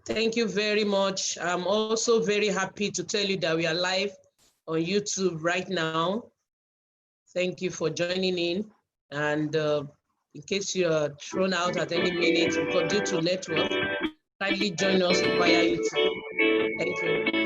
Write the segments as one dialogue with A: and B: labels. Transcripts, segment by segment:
A: Thank you very much. I'm also very happy to tell you that we are live on YouTube right now. Thank you for joining in. And in case you're thrown out at any minute because due to network, kindly join us via YouTube. Thank you.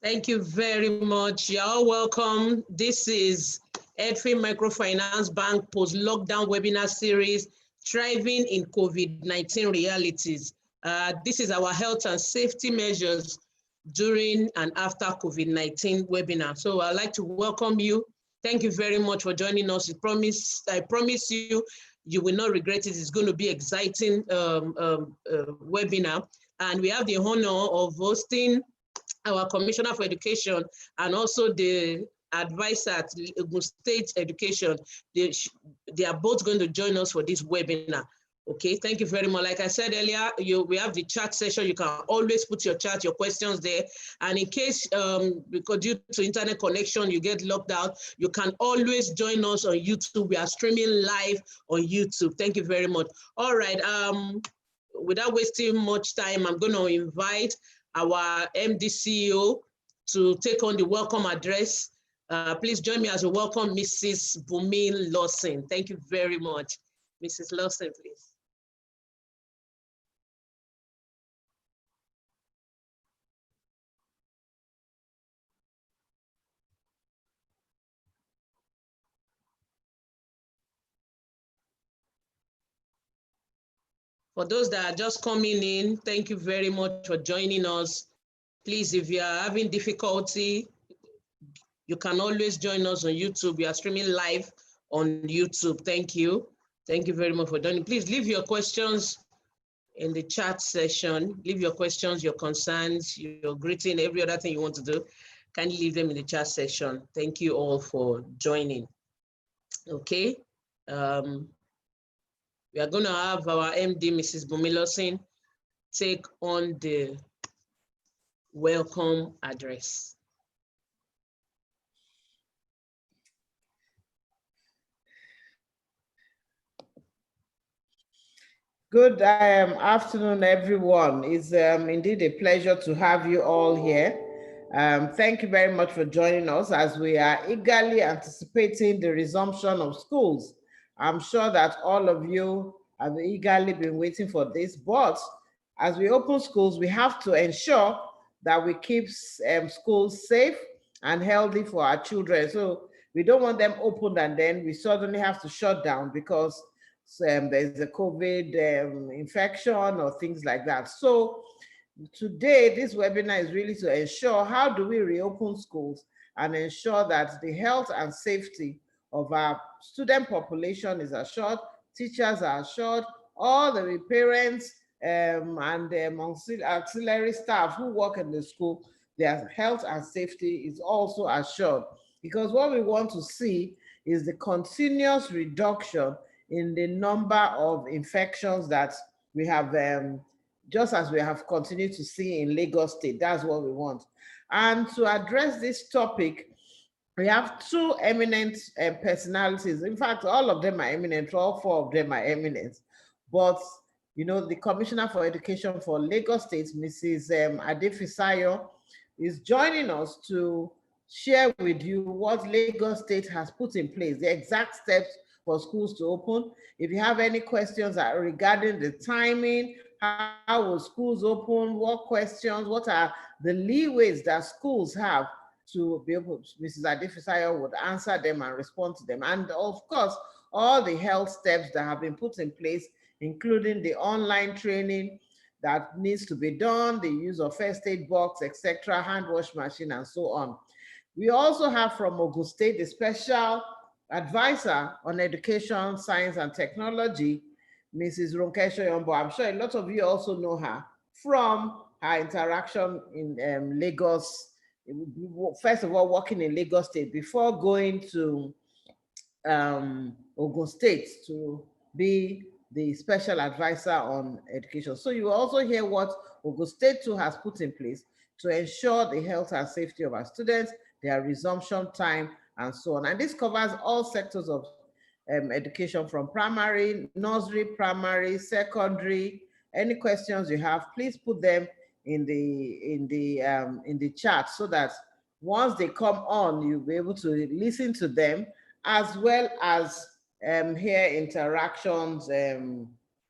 A: Thank you very much. You're all welcome. This is Edfin Microfinance Bank post-lockdown webinar series, Thriving in COVID-19 Realities. This is our health and safety measures during and after COVID-19 webinar. So I'd like to welcome you. Thank you very much for joining us. I promise you, you will not regret it. It's going to be exciting webinar. And we have the honor of hosting our Commissioner for Education and also the advisor at Ogun State Education. They are both going to join us for this webinar. Okay, thank you very much. Like I said earlier, we have the chat session. You can always put your chat, your questions there. And in case, because due to internet connection, you get locked out, you can always join us on YouTube. We are streaming live on YouTube. Thank you very much. All right, without wasting much time, I'm going to invite our MD CEO to take on the welcome address. Please join me as a welcome Mrs. Bumi Lawson. Thank you very much. Mrs. Lawson, please. For those that are just coming in, thank you very much for joining us. Please, if you are having difficulty, you can always join us on YouTube. We are streaming live on YouTube. Thank you. Thank you very much for joining. Please leave your questions in the chat session. Leave your questions, your concerns, your greeting, every other thing you want to do. Kindly leave them in the chat section. Thank you all for joining. Okay. We are going to have our MD, Mrs. Bumi Lawson, take on the welcome address.
B: Good afternoon, everyone. It's indeed a pleasure to have you all here. Thank you very much for joining us as we are eagerly anticipating the resumption of schools. I'm sure that all of you have eagerly been waiting for this, but as we open schools, we have to ensure that we keep schools safe and healthy for our children. So we don't want them opened and then we suddenly have to shut down because there's a COVID infection or things like that. So today, this webinar is really to ensure how do we reopen schools and ensure that the health and safety of our student population is assured, teachers are assured, all the parents and auxiliary staff who work in the school, their health and safety is also assured. Because what we want to see is the continuous reduction in the number of infections that we have, just as we have continued to see in Lagos State. That's what we want. And to address this topic, we have two eminent personalities. In fact, all of them are eminent, all four of them are eminent. But, you know, the Commissioner for Education for Lagos State, Mrs. Adefisayo, is joining us to share with you what Lagos State has put in place, the exact steps for schools to open. If you have any questions regarding the timing, how will schools open, what questions, what are the leeways that schools have to be able, Mrs. Adefisayo would answer them and respond to them. And of course, all the health steps that have been put in place, including the online training that needs to be done, the use of first aid box, etc., hand wash machine, and so on. We also have from Ogun State the special advisor on education, science, and technology, Mrs. Ronke Shoyombo. I'm sure a lot of you also know her from her interaction in Lagos. First of all, working in Lagos State before going to Ogun State to be the special advisor on education. So you also hear what Ogun State too has put in place to ensure the health and safety of our students, their resumption time, and so on. And this covers all sectors of education from primary, nursery, primary, secondary. Any questions you have, please put them in the chat so that once they come on, you'll be able to listen to them as well as hear interactions,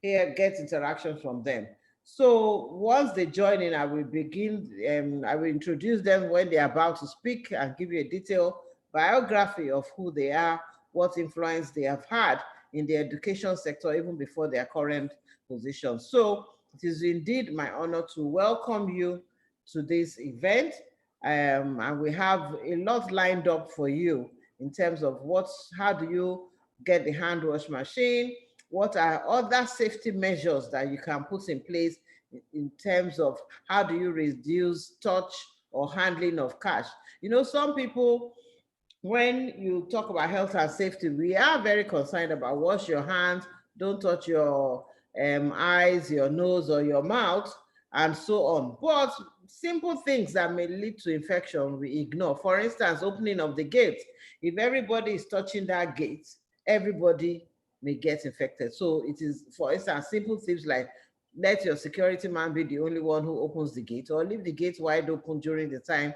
B: get interactions from them. So once they join in, I will begin, I will introduce them when they're about to speak and give you a detailed biography of who they are, what influence they have had in the education sector even before their current position. So it is indeed my honor to welcome you to this event. And we have a lot lined up for you in terms of how do you get the hand wash machine, what are other safety measures that you can put in place in terms of how do you reduce touch or handling of cash. You know, some people, when you talk about health and safety, we are very concerned about wash your hands, don't touch your eyes, your nose, or your mouth, and so on. But simple things that may lead to infection, we ignore. For instance, opening of the gate. If everybody is touching that gate, everybody may get infected. So it is, for instance, simple things like let your security man be the only one who opens the gate, or leave the gate wide open during the time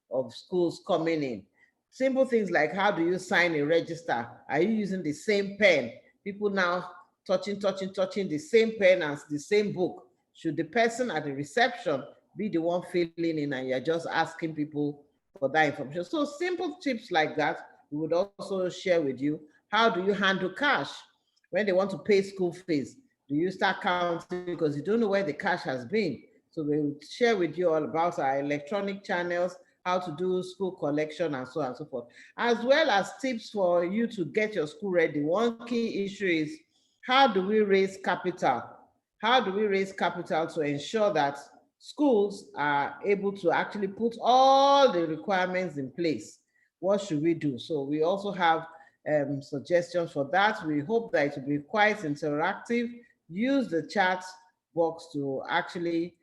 B: of schools coming in. Simple things like how do you sign a register? Are you using the same pen? People now touching the same pen as the same book. Should the person at the reception be the one filling in and you're just asking people for that information? So simple tips like that, we would also share with you. How do you handle cash? When they want to pay school fees, do you start counting because you don't know where the cash has been? So we will share with you all about our electronic channels, how to do school collection, and so on and so forth, as well as tips for you to get your school ready. One key issue is how do we raise capital? How do we raise capital to ensure that schools are able to actually put all the requirements in place? What should we do? So we also have suggestions for that. We hope that it will be quite interactive. Use the chat box to actually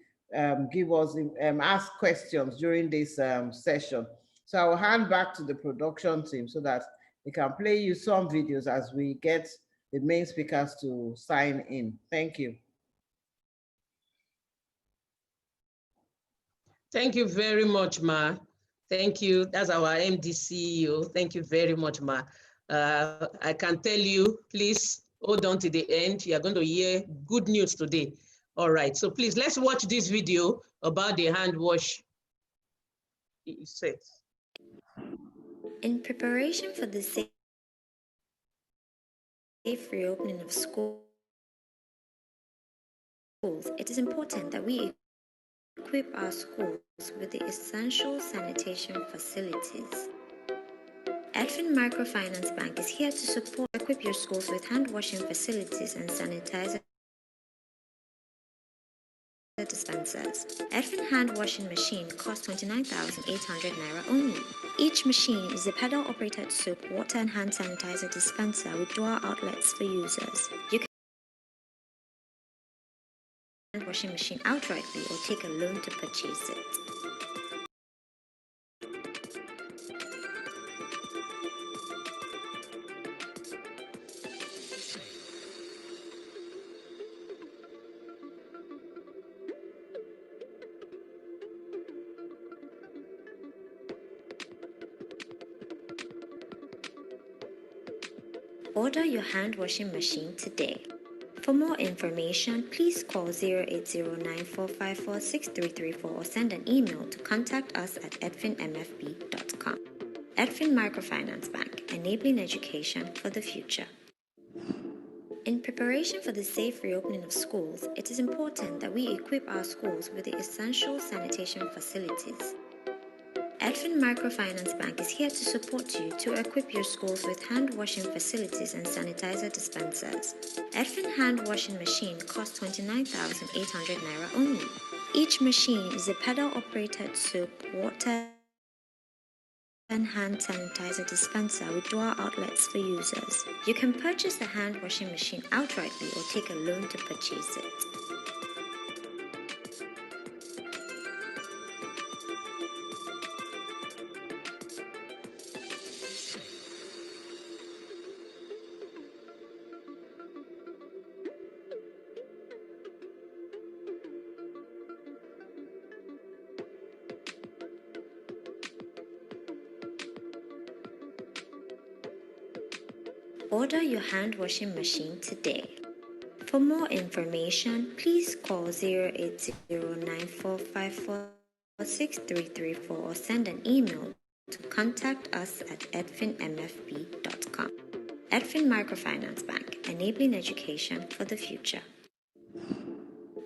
B: give us, ask questions during this session. So I will hand back to the production team so that we can play you some videos as we get the main speakers to sign in. Thank you.
A: Thank you very much, Ma. Thank you. That's our MD CEO. Thank you very much, Ma. I can tell you, please hold on to the end. You are going to hear good news today. All right. So please, let's watch this video about the hand wash.
C: In preparation for the safe reopening of schools, it is important that we equip our schools with the essential sanitation facilities. Edfin Microfinance Bank is here to support equip your schools with hand washing facilities and sanitizer dispensers. Edfin hand washing machine costs 29,800 naira only. Each machine is a pedal operated soap, water and hand sanitizer dispenser with dual outlets for users. You can hand washing machine outrightly or take a loan to purchase it. Order your hand washing machine today. For more information, please call 0809-454-6334 or send an email to contact us at edfinmfb.com. Edfin Microfinance Bank, enabling education for the future. In preparation for the safe reopening of schools, it is important that we equip our schools with the essential sanitation facilities. Edfin Microfinance Bank is here to support you to equip your schools with hand washing facilities and sanitizer dispensers. Edfin hand washing machine costs 29,800 naira only. Each machine is a pedal operated soap, water and hand sanitizer dispenser with dual outlets for users. You can purchase the hand washing machine outrightly or take a loan to purchase it. Order your hand washing machine today. For more information, please call 0809-454-6334 or send an email to contact us at edfinmfb.com. Edfin Microfinance Bank, enabling education for the future.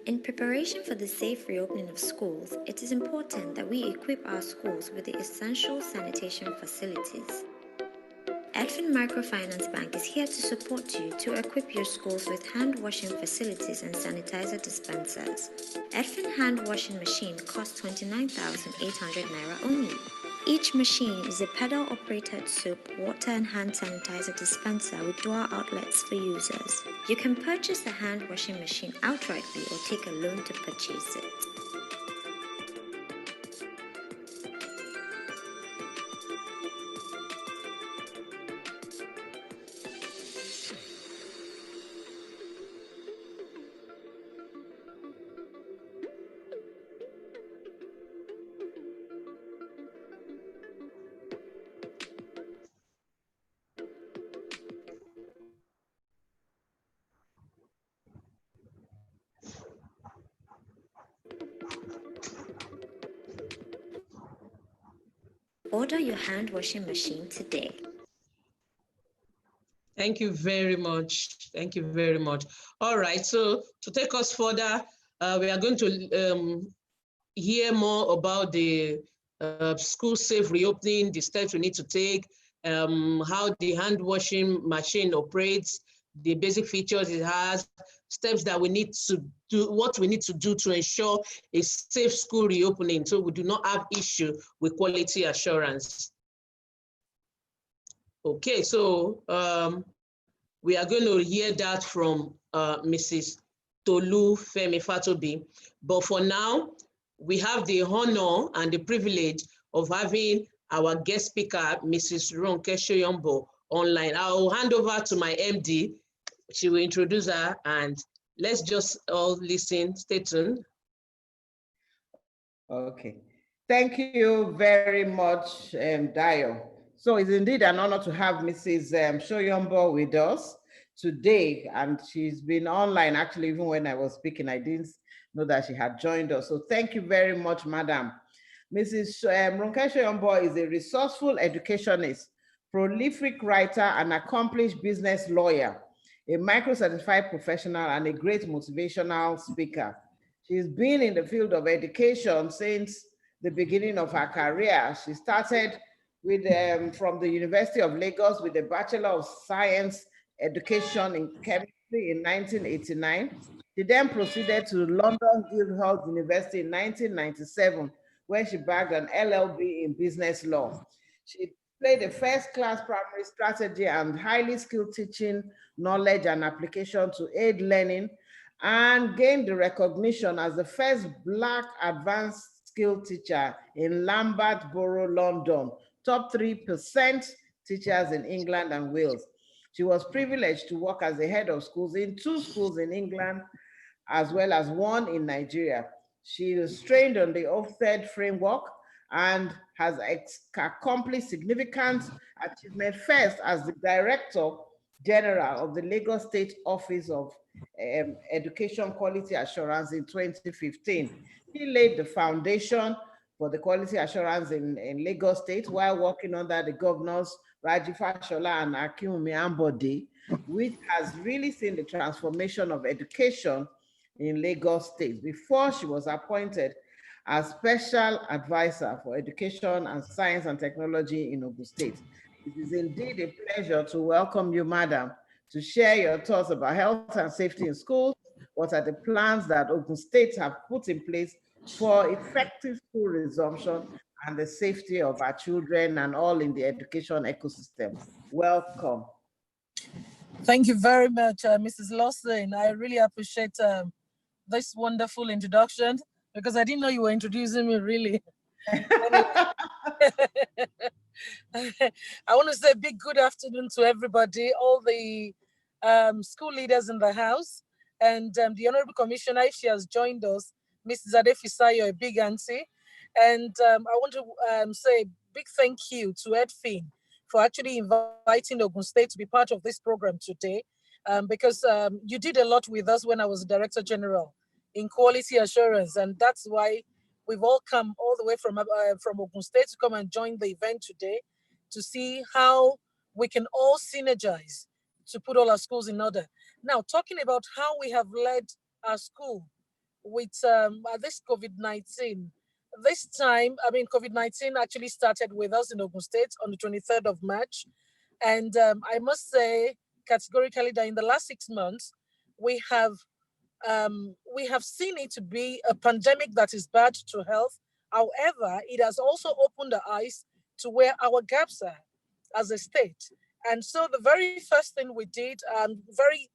C: In preparation for the safe reopening of schools, it is important that we equip our schools with the essential sanitation facilities. Edfin Microfinance Bank is here to support you to equip your schools with hand washing facilities and sanitizer dispensers. Edfin hand washing machine costs 29,800 naira only. Each machine is a pedal operated soap, water and hand sanitizer dispenser with dual outlets for users. You can purchase the hand washing machine outrightly or take a loan to purchase it. Order your hand washing machine today.
A: Thank you very much. Thank you very much. All right, so to take us further, we are going to hear more about the school safe reopening, the steps we need to take, how the hand washing machine operates, the basic features it has, steps that we need to do, what we need to do to ensure a safe school reopening so we do not have issue with quality assurance. Okay, so we are going to hear that from Mrs. Tolu Femi Fatobi. But for now, we have the honor and the privilege of having our guest speaker, Mrs. Ronke Shoyombo, online. I'll hand over to my MD. She will introduce her, and let's just all listen. Stay tuned.
B: Okay. Thank you very much, Dio. So it's indeed an honor to have Mrs. Shoyombo with us today, and she's been online. Actually, even when I was speaking, I didn't know that she had joined us. So thank you very much, Madam. Mrs. Ronke Shoyombo is a resourceful educationist, prolific writer, and accomplished business lawyer, a micro-certified professional, and a great motivational speaker. She's been in the field of education since the beginning of her career. She started with from the University of Lagos with a Bachelor of Science Education in Chemistry in 1989. She then proceeded to London Guildhall University in 1997, where she bagged an LLB in business law. She played a first-class primary strategy and highly skilled teaching knowledge and application to aid learning, and gained the recognition as the first Black advanced skill teacher in Lambeth Borough, London, top 3% teachers in England and Wales. She was privileged to work as the head of schools in 2 schools in England, as well as 1 in Nigeria. She is trained on the Ofsted framework and has accomplished significant achievement, first as the Director General of the Lagos State Office of Education Quality Assurance in 2015. He laid the foundation for the quality assurance in Lagos State while working under the governors Raji Fashola and Akinwumi Ambode, which has really seen the transformation of education in Lagos State before she was appointed as Special Advisor for Education and Science and Technology in Ogun State. It is indeed a pleasure to welcome you, Madam, to share your thoughts about health and safety in schools. What are the plans that Ogun State have put in place for effective school resumption and the safety of our children and all in the education ecosystem? Welcome.
D: Thank you very much, Mrs. Lawson. I really appreciate this wonderful introduction because I didn't know you were introducing me really. I want to say a big good afternoon to everybody, all the school leaders in the house, and the Honorable Commissioner, if she has joined us, Mrs. Adefisayo, a big auntie. And I want to say a big thank you to Edfin for actually inviting Ogun State to be part of this program today, because you did a lot with us when I was Director General in quality assurance, and that's why we've all come all the way from Ogun State to come and join the event today to see how we can all synergize to put all our schools in order. Now, talking about how we have led our school with this COVID-19. This time, I mean, COVID-19 actually started with us in Ogun State on the 23rd of March. And I must say categorically that in the last 6 months, we have seen it to be a pandemic that is bad to health. However, it has also opened the eyes to where our gaps are as a state. And so the very first thing we did, I'm very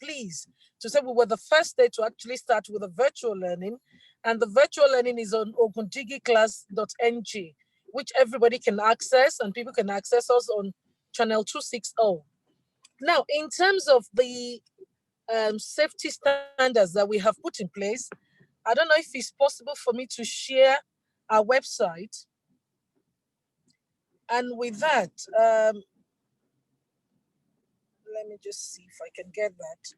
D: pleased to say we were the first state to actually start with a virtual learning. And the virtual learning is on ogundigiclass.ng, which everybody can access, and people can access us on channel 260. Now, in terms of the safety standards that we have put in place, I don't know if it's possible for me to share our website. And with that, let me just see if I can get that.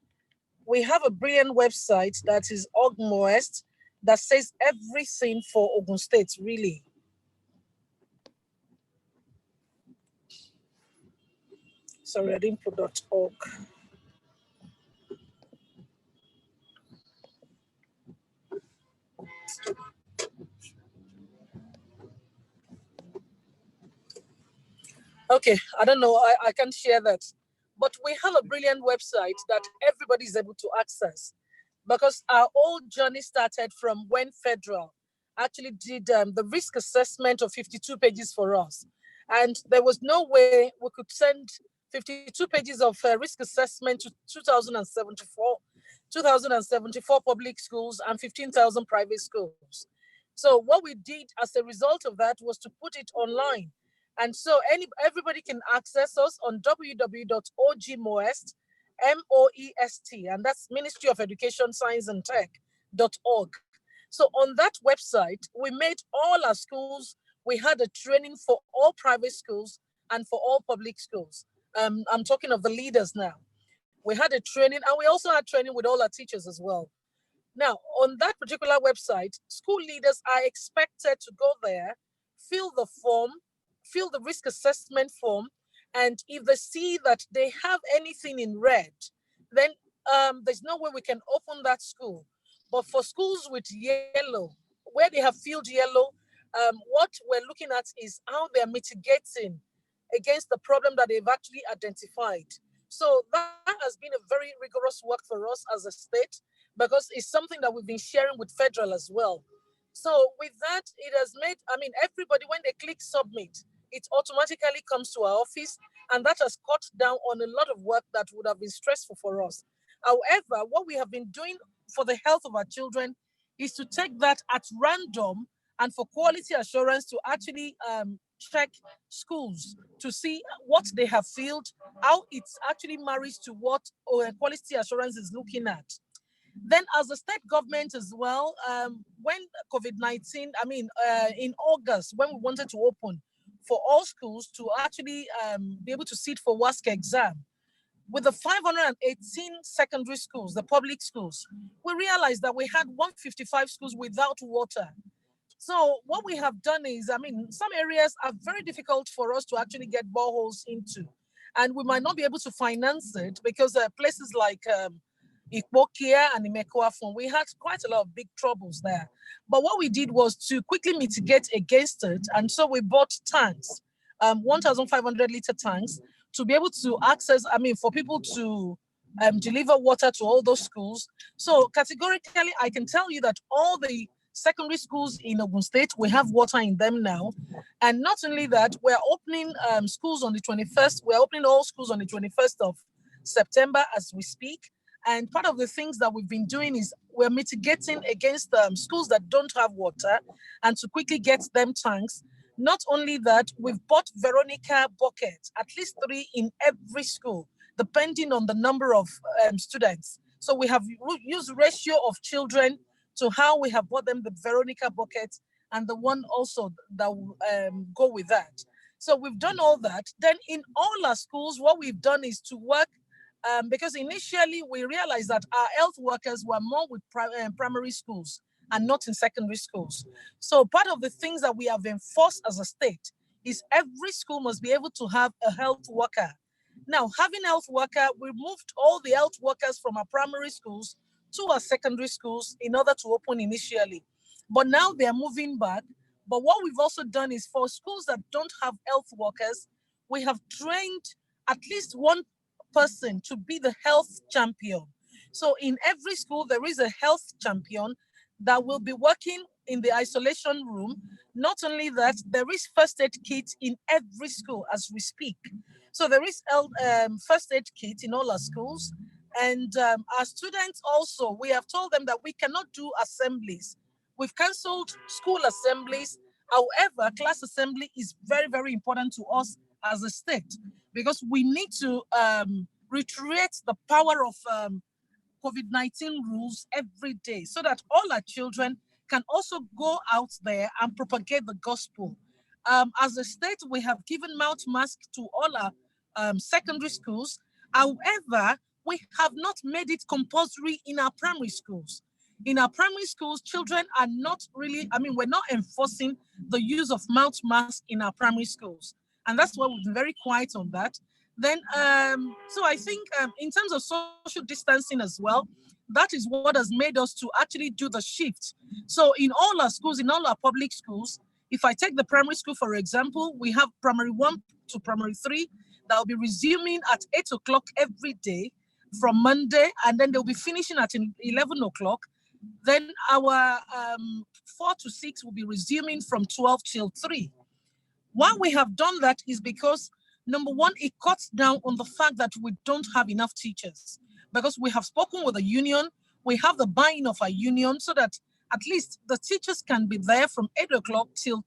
D: We have a brilliant website that is OGMOEST that says everything for Ogun State, really. Sorry, I didn't put .org. Okay, I don't know, I can't share that. But we have a brilliant website that everybody is able to access, because our whole journey started from when Federal actually did the risk assessment of 52 pages for us. And there was no way we could send 52 pages of risk assessment to 2,074 public schools and 15,000 private schools. So what we did as a result of that was to put it online. And so everybody can access us on www.ogmoest, MOEST, and that's Ministry of Education, Science and Tech.org. So on that website, we made all our schools, we had a training for all private schools and for all public schools. I'm talking of the leaders now. We had a training, and we also had training with all our teachers as well. Now, on that particular website, school leaders are expected to go there, fill the form, fill the risk assessment form, and if they see that they have anything in red, then there's no way we can open that school. But for schools with yellow, where they have filled yellow, what we're looking at is how they're mitigating against the problem that they've actually identified. So that has been a very rigorous work for us as a state, because it's something that we've been sharing with federal as well. So with that, it has made, everybody, when they click submit, it automatically comes to our office, and that has cut down on a lot of work that would have been stressful for us. However, what we have been doing for the health of our children is to take that at random and for quality assurance to actually check schools to see what they have filled, how it actually marries to what quality assurance is looking at. Then as a state government as well, when COVID-19, in August, when we wanted to open for all schools to actually be able to sit for WASC exam, with the 518 secondary schools, the public schools, we realized that we had 155 schools without water. So what we have done is, some areas are very difficult for us to actually get boreholes into, and we might not be able to finance it because places like Ikpokia and Imekwafon, we had quite a lot of big troubles there. But what we did was to quickly mitigate against it, and so we bought tanks, 1,500 liter tanks, to be able to access, for people to deliver water to all those schools. So categorically, I can tell you that all the secondary schools in Ogun State, we have water in them now. And not only that, we're opening schools on the 21st. We're opening all schools on the 21st of September as we speak. And part of the things that we've been doing is we're mitigating against schools that don't have water and to quickly get them tanks. Not only that, we've bought Veronica buckets, at least 3 in every school, depending on the number of students. So we have used ratio of children to how we have bought them the Veronica buckets and the one also that will go with that. So we've done all that. Then in all our schools, what we've done is to work, because initially we realized that our health workers were more with primary schools and not in secondary schools. So part of the things that we have enforced as a state is every school must be able to have a health worker. Now, having health worker, we moved all the health workers from our primary schools to our secondary schools in order to open initially. But now they're moving back. But what we've also done is for schools that don't have health workers, we have trained at least one person to be the health champion. So in every school, there is a health champion that will be working in the isolation room. Not only that, there is first aid kit in every school as we speak. So there is first aid kit in all our schools. And our students also, we have told them that we cannot do assemblies. We've cancelled school assemblies. However, class assembly is very, very important to us as a state because we need to reiterate the power of COVID-19 rules every day so that all our children can also go out there and propagate the gospel. As a state, we have given mouth masks to all our secondary schools. However, we have not made it compulsory in our primary schools. In our primary schools, children are not really, we're not enforcing the use of mouth masks in our primary schools. And that's why we've been very quiet on that. Then, so I think in terms of social distancing as well, that is what has made us to actually do the shift. So in all our schools, in all our public schools, if I take the primary school, for example, we have primary 1 to primary 3 that will be resuming at 8 o'clock every day from Monday, and then they'll be finishing at 11 o'clock. Then our 4 to 6 will be resuming from 12 till 3. Why we have done that is because, number one, it cuts down on the fact that we don't have enough teachers. Because we have spoken with the union, we have the buy-in of our union so that at least the teachers can be there from 8 o'clock till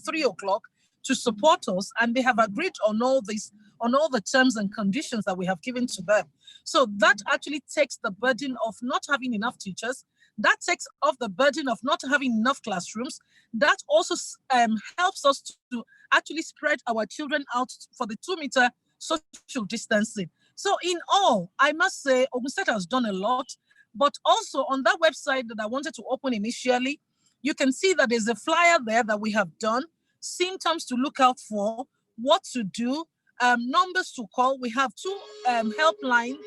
D: 3 o'clock to support us. And they have agreed on all this, on all the terms and conditions that we have given to them. So that actually takes the burden of not having enough teachers. That takes off the burden of not having enough classrooms. That also helps us to actually spread our children out for the 2-meter social distancing. So in all, I must say Ogun State has done a lot, but also on that website that I wanted to open initially, you can see that there's a flyer there that we have done, symptoms to look out for, what to do, numbers to call. We have two helplines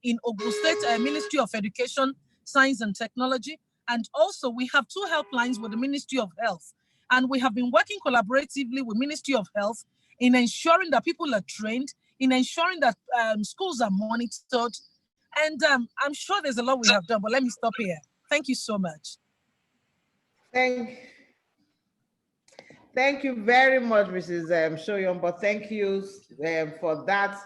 D: in Ogun State Ministry of Education, Science and Technology. And also we have two helplines with the Ministry of Health. And we have been working collaboratively with Ministry of Health in ensuring that people are trained, in ensuring that schools are monitored. And I'm sure there's a lot we have done, but let me stop here. Thank you so much.
B: Thank you very much, Mrs. Shoyombo. Thank you for that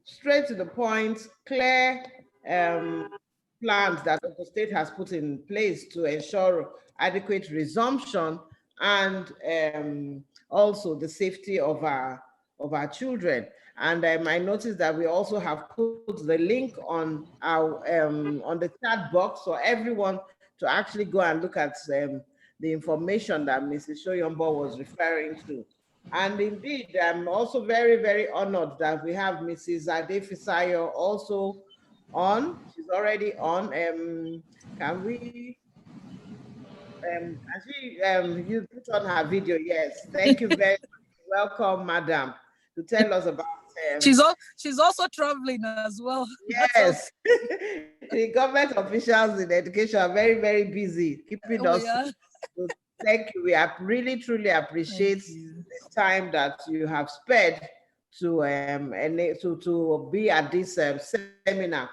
B: straight to the point, clear plans that the state has put in place to ensure adequate resumption and also the safety of our children. And I noticed that we also have put the link on our on the chat box for everyone to actually go and look at the information that Mrs. Shoyombo was referring to. And indeed, I'm also very, very honored that we have Mrs. Adefisayo also on. She's already on. Can we? You put on her video? Yes. Thank you very much. Welcome, madam, to tell us about.
D: She's also traveling as well.
B: Yes. The government officials in education are very, very busy keeping us. So thank you. We really, truly appreciate the time that you have spared to be at this seminar.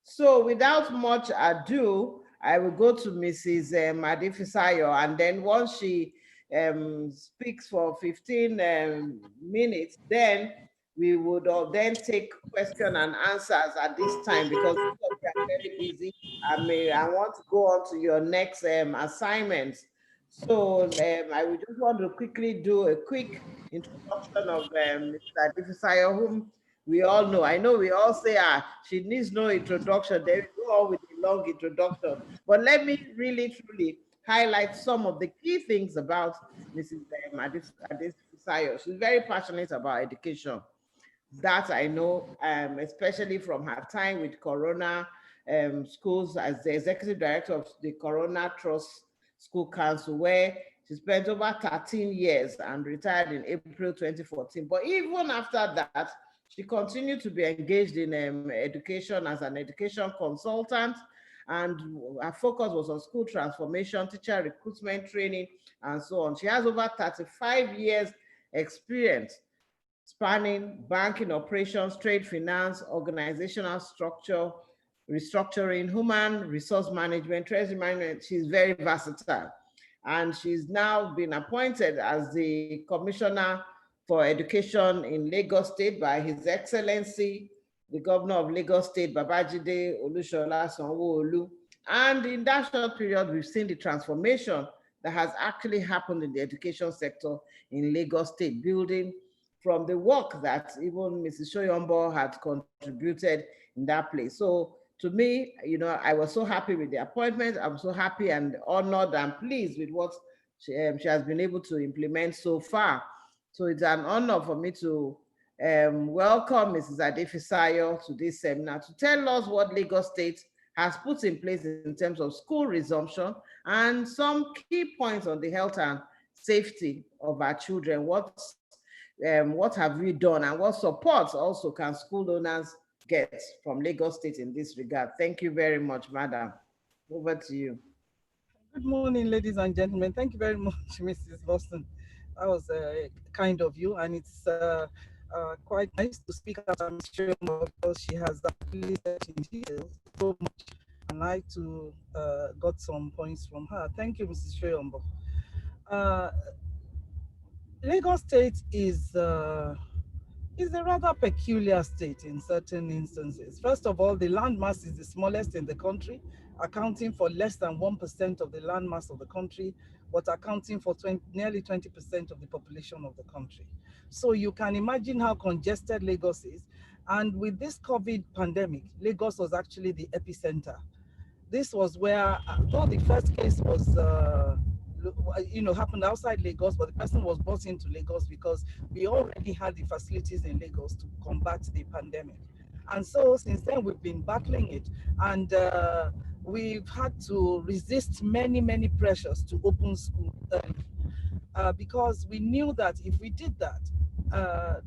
B: So without much ado, I will go to Mrs. Adefisayo, and then once she speaks for 15 minutes, then we would then take question and answers at this time, because we are very busy. I want to go on to your next assignment. So I would just want to quickly do a quick introduction of Mr. Adefisayo, whom we all know. I know we all say, she needs no introduction. They go on with a long introduction. But let me really, truly highlight some of the key things about Mrs. Adefisayo. She's very passionate about education. That I know, especially from her time with Corona Schools as the executive director of the Corona Trust School Council, where she spent over 13 years and retired in April 2014. But even after that, she continued to be engaged in education as an education consultant, and her focus was on school transformation, teacher recruitment, training, and so on. She has over 35 years experience spanning banking operations, trade finance, organizational structure, restructuring, human resource management, treasury management. She's very versatile. And she's now been appointed as the Commissioner for Education in Lagos State by His Excellency, the Governor of Lagos State, Babajide Olusola Sanwo-Olu. And in that short period, we've seen the transformation that has actually happened in the education sector in Lagos State, building from the work that even Mrs. Shoyombo had contributed in that place. So to me, I was so happy with the appointment. I'm so happy and honored and pleased with what she has been able to implement so far. So it's an honor for me to welcome Mrs. Adefisayo to this seminar to tell us what Lagos State has put in place in terms of school resumption and some key points on the health and safety of our children. What have we done and what support also can school owners get from Lagos State in this regard? Thank you very much, madam. Over to you.
E: Good morning, ladies and gentlemen. Thank you very much, Mrs. Boston. That was kind of you, and it's quite nice to speak about Ms. Shoyombo because she has actually said in detail so much, and I too got some points from her. Thank you, Mrs. Shoyombo. Lagos State is a rather peculiar state in certain instances. First of all, the landmass is the smallest in the country, accounting for less than 1% of the landmass of the country, but accounting for nearly 20% of the population of the country. So you can imagine how congested Lagos is. And with this COVID pandemic, Lagos was actually the epicenter. This was where, though the first case was, happened outside Lagos, but the person was brought into Lagos because we already had the facilities in Lagos to combat the pandemic. And so since then, we've been battling it. And we've had to resist many, many pressures to open school early. Because we knew that if we did that,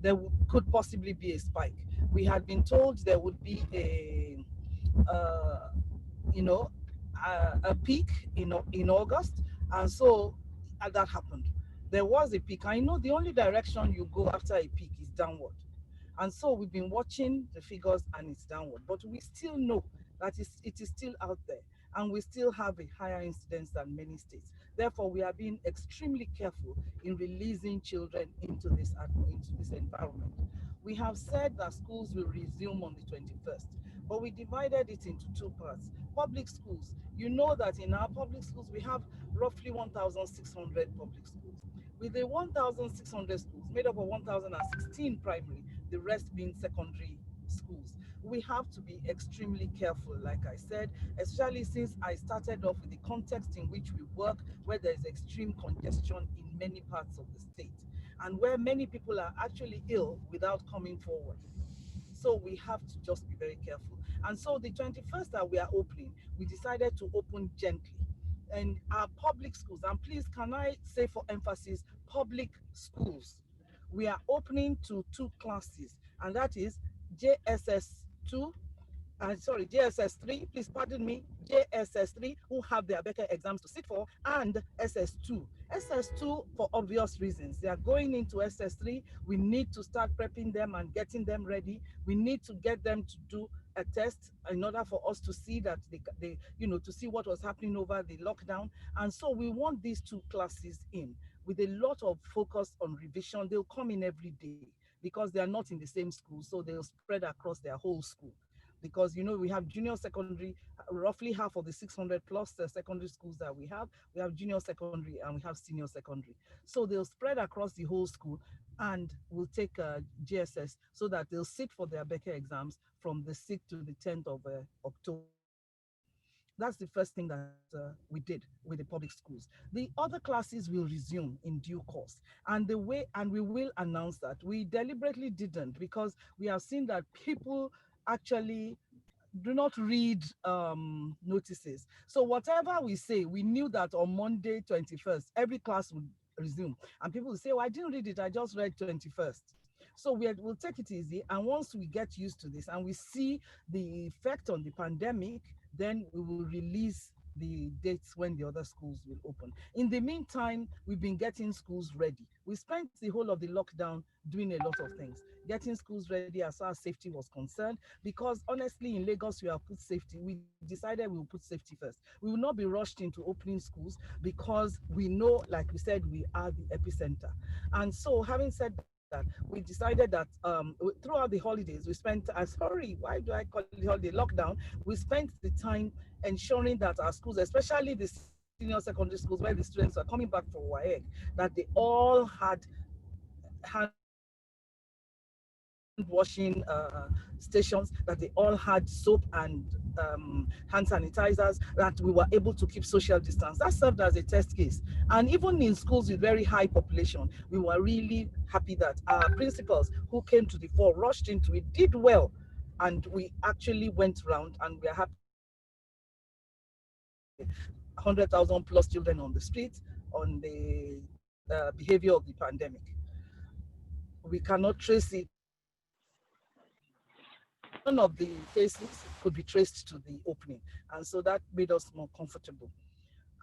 E: there could possibly be a spike. We had been told there would be uh, you know, a peak in August, and so that happened. There was a peak. I know the only direction you go after a peak is downward, and so we've been watching the figures and it's downward, but we still know that it is still out there, and we still have a higher incidence than many states. Therefore, we are being extremely careful in releasing children into this environment. We have said that schools will resume on the 21st, but we divided it into two parts. Public schools, you know that in our public schools, we have roughly 1,600 public schools. With the 1,600 schools, made up of 1,016 primary, the rest being secondary schools. We have to be extremely careful, like I said, especially since I started off with the context in which we work, where there is extreme congestion in many parts of the state, and where many people are actually ill without coming forward. So we have to just be very careful. And so the 21st that we are opening, we decided to open gently. And our public schools, and please can I say for emphasis, public schools, we are opening to two classes, and that is JSS2, JSS3, please pardon me, JSS3, who have their Becker exams to sit for, and SS2. SS2, for obvious reasons, they are going into SS3. We need to start prepping them and getting them ready. We need to get them to do a test in order for us to see that to see what was happening over the lockdown. And so we want these two classes in with a lot of focus on revision. They'll come in every day because they are not in the same school, so they'll spread across their whole school. Because we have junior secondary, roughly half of the 600 plus secondary schools that we have junior secondary and we have senior secondary. So they'll spread across the whole school, and we'll take GSS so that they'll sit for their Becker exams from the 6th to the 10th of October. That's the first thing that we did with the public schools. The other classes will resume in due course. And we will announce that. We deliberately didn't, because we have seen that people actually do not read notices. So whatever we say, we knew that on Monday 21st, every class would resume. And people will say, "Oh, I didn't read it, I just read 21st." So we'll take it easy. And once we get used to this and we see the effect on the pandemic, then we will release the dates when the other schools will open. In the meantime, we've been getting schools ready. We spent the whole of the lockdown doing a lot of things, getting schools ready as far as safety was concerned, because honestly, in Lagos, we have put safety. We decided we will put safety first. We will not be rushed into opening schools because we know, like we said, we are the epicenter. And so, having said that, we decided that throughout the holidays, we spent, why do I call it holiday, lockdown, we spent the time ensuring that our schools, especially the senior secondary schools where the students are coming back for WAEG, that they all had hand washing stations, that they all had soap and hand sanitizers, that we were able to keep social distance. That served as a test case. And even in schools with very high population, we were really happy that our principals who came to the fore, rushed into it, did well. And we actually went around, and we are happy that we did not have 100,000 plus children on the streets on the behavior of the pandemic. We cannot trace it. None of the cases could be traced to the opening. And so that made us more comfortable.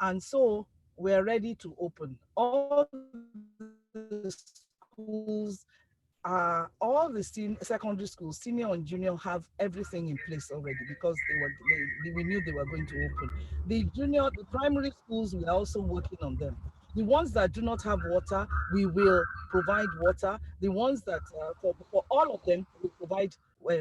E: And so we're ready to open. All the secondary schools, senior and junior, have everything in place already because we knew they were going to open. The primary schools, we are also working on them. The ones that do not have water, we will provide water. The ones that, for all of them, we provide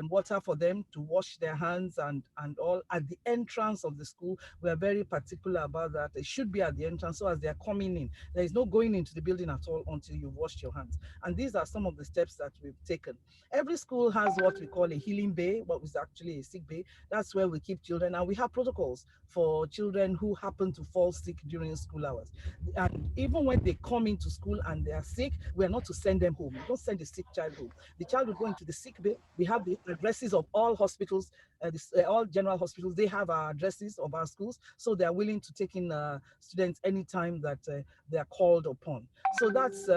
E: water for them to wash their hands and all at the entrance of the school. We are very particular about that. It should be at the entrance, so as they are coming in, there is no going into the building at all until you've washed your hands. And these are some of the steps that we've taken. Every school has what we call a healing bay, what is actually a sick bay. That's where we keep children, and we have protocols for children who happen to fall sick during school hours. And even when they come into school and they are sick, we are not to send them home. We don't send the sick child home. The child will go into the sick bay. We have the addresses of all hospitals, all general hospitals. They have our addresses of our schools, so they are willing to take in students anytime that they are called upon. So that's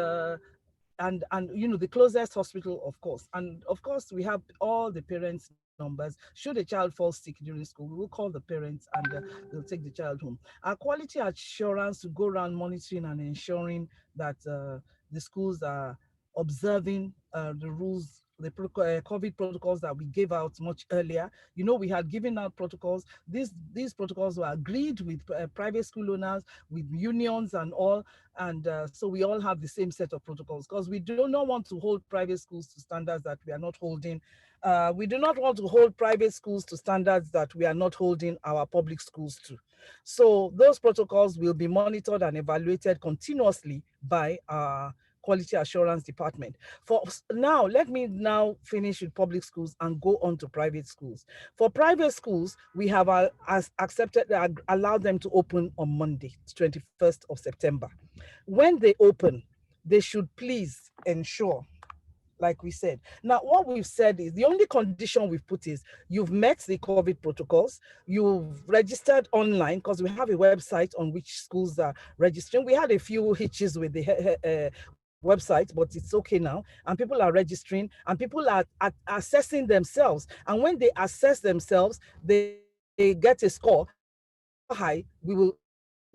E: and you know, the closest hospital, of course. And of course, we have all the parents' numbers. Should a child fall sick during school, we will call the parents and they'll take the child home. Our quality assurance to go around monitoring and ensuring that the schools are observing the rules, the COVID protocols that we gave out much earlier. You know, we had given out protocols. These protocols were agreed with private school owners, with unions and all. And so we all have the same set of protocols, because we do not want to hold private schools to standards that we are not holding. We do not want to hold private schools to standards that we are not holding our public schools to. So those protocols will be monitored and evaluated continuously by our quality assurance department. For now, let me now finish with public schools and go on to private schools. For private schools, we have allowed them to open on Monday, 21st of September. When they open, they should please ensure, like we said. Now, what we've said is the only condition we've put is you've met the COVID protocols, you've registered online, because we have a website on which schools are registering. We had a few hitches with the website, but it's okay now. And people are registering and people are assessing themselves. And when they assess themselves, they get a score. If the score high, we will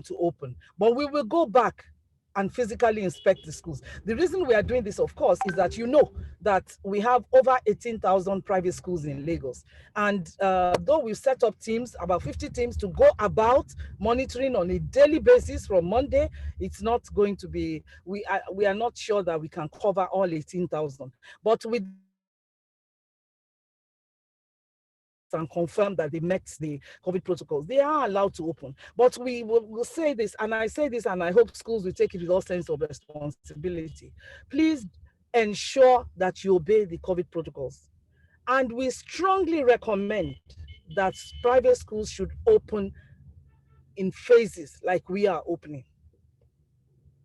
E: to open, but we will go back and physically inspect the schools. The reason we are doing this, of course, is that you know that we have over 18,000 private schools in Lagos. And though we've set up teams, about 50 teams, to go about monitoring on a daily basis from Monday, it's not going to be, we are not sure that we can cover all 18,000. But with this and confirm that they met the COVID protocols, they are allowed to open. But we will say this, and I say this, and I hope schools will take it with all sense of responsibility. Please ensure that you obey the COVID protocols. And we strongly recommend that private schools should open in phases like we are opening.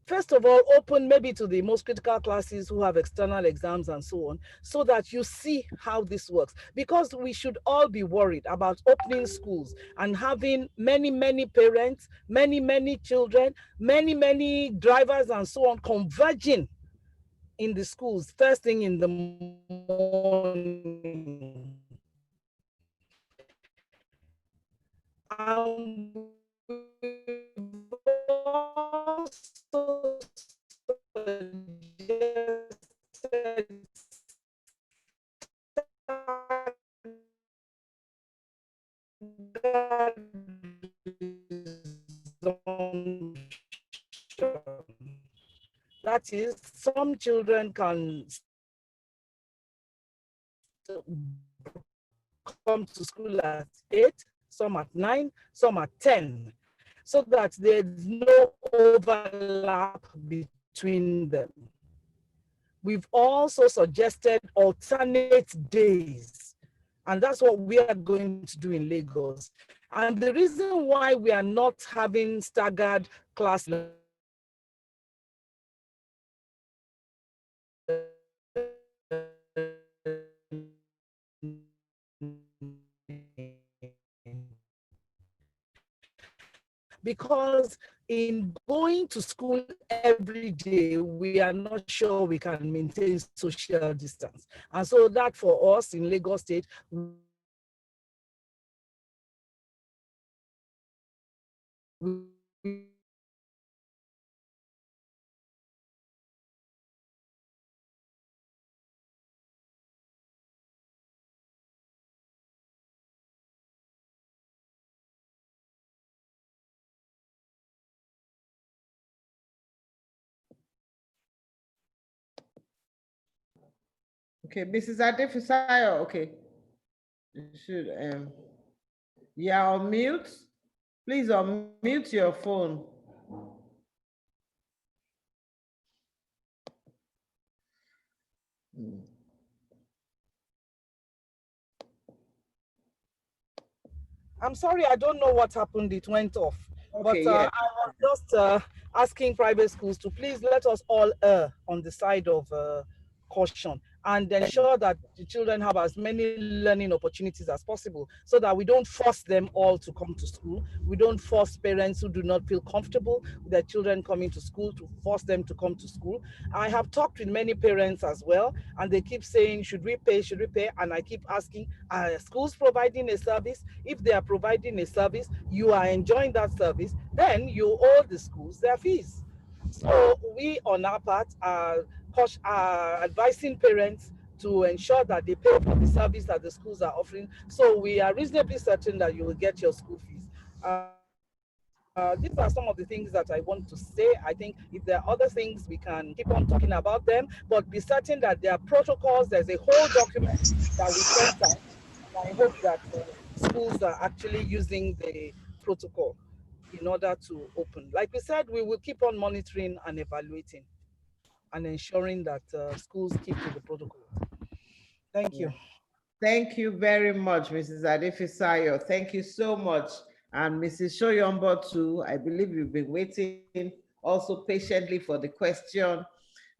E: First of all, open maybe to the most critical classes who have external exams and so on, so that you see how this works. Because we should all be worried about opening schools and having many, many parents, many, many children, many, many drivers and so on converging in the schools first thing in the morning. And we've also suggested that is, some children can come to school at 8, some at 9, some at 10, so that there's no overlap between them. We've also suggested alternate days, and that's what we are going to do in Lagos. And the reason why we are not having staggered class because in going to school every day, we are not sure we can maintain social distance. And so that for us in Lagos State, we
B: Okay, Mrs. Adefisayo, okay. You should, yeah, on mute. Please unmute your phone.
E: I'm sorry, I don't know what happened. It went off.
B: Okay,
E: But
B: yeah.
E: I was just asking private schools to please let us all err on the side of caution and ensure that the children have as many learning opportunities as possible so that we don't force them all to come to school. We don't force parents who do not feel comfortable with their children coming to school to force them to come to school. I have talked with many parents as well, and they keep saying, should we pay? Should we pay? And I keep asking, are schools providing a service? If they are providing a service, you are enjoying that service, then you owe the schools their fees. So we on our part are advising parents to ensure that they pay for the service that the schools are offering. So we are reasonably certain that you will get your school fees. These are some of the things that I want to say. I think if there are other things, we can keep on talking about them, but be certain that there are protocols. There's a whole document that we sent out. I hope that schools are actually using the protocol in order to open. Like we said, we will keep on monitoring and evaluating and ensuring that schools keep to the protocol. Thank you.
B: Thank you very much, Mrs. Adefisayo. Thank you so much. And Mrs. Shoyombo too, I believe you've been waiting also patiently for the question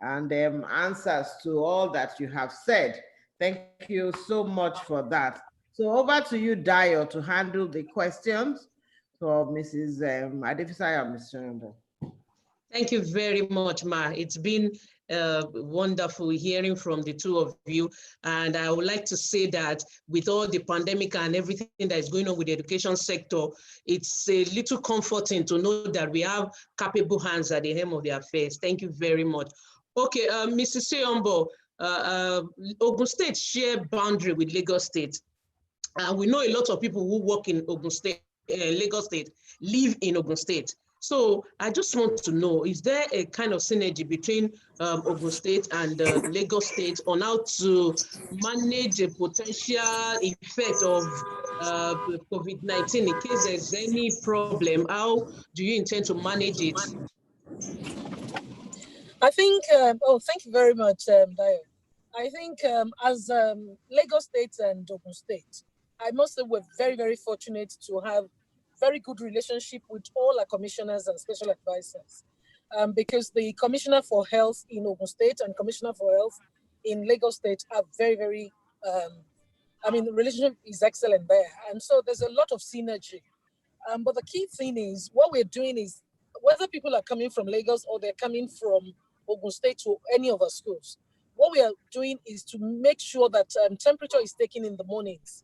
B: and answers to all that you have said. Thank you so much for that. So over to you, Dio, to handle the questions for Mrs. Adefisayo and Mr. Shoyombo.
A: Thank you very much, Ma. It's been wonderful hearing from the two of you. And I would like to say that with all the pandemic and everything that is going on with the education sector, it's a little comforting to know that we have capable hands at the helm of the affairs. Thank you very much. Okay, Mrs. Seyombo, Ogun State share boundary with Lagos State. We know a lot of people who work in Ogun State, Lagos State, live in Ogun State. So I just want to know, is there a kind of synergy between Ogun State and Lagos State on how to manage a potential effect of COVID-19 in case there's any problem? How do you intend to manage it?
D: I think, thank you very much, Dio. I think as Lagos State and Ogun State, I must say we're very, very fortunate to have very good relationship with all our commissioners and special advisors, because the Commissioner for Health in Ogun State and Commissioner for Health in Lagos State are very, very, the relationship is excellent there. And so there's a lot of synergy. But the key thing is what we're doing is whether people are coming from Lagos or they're coming from Ogun State to any of our schools, what we are doing is to make sure that temperature is taken in the mornings.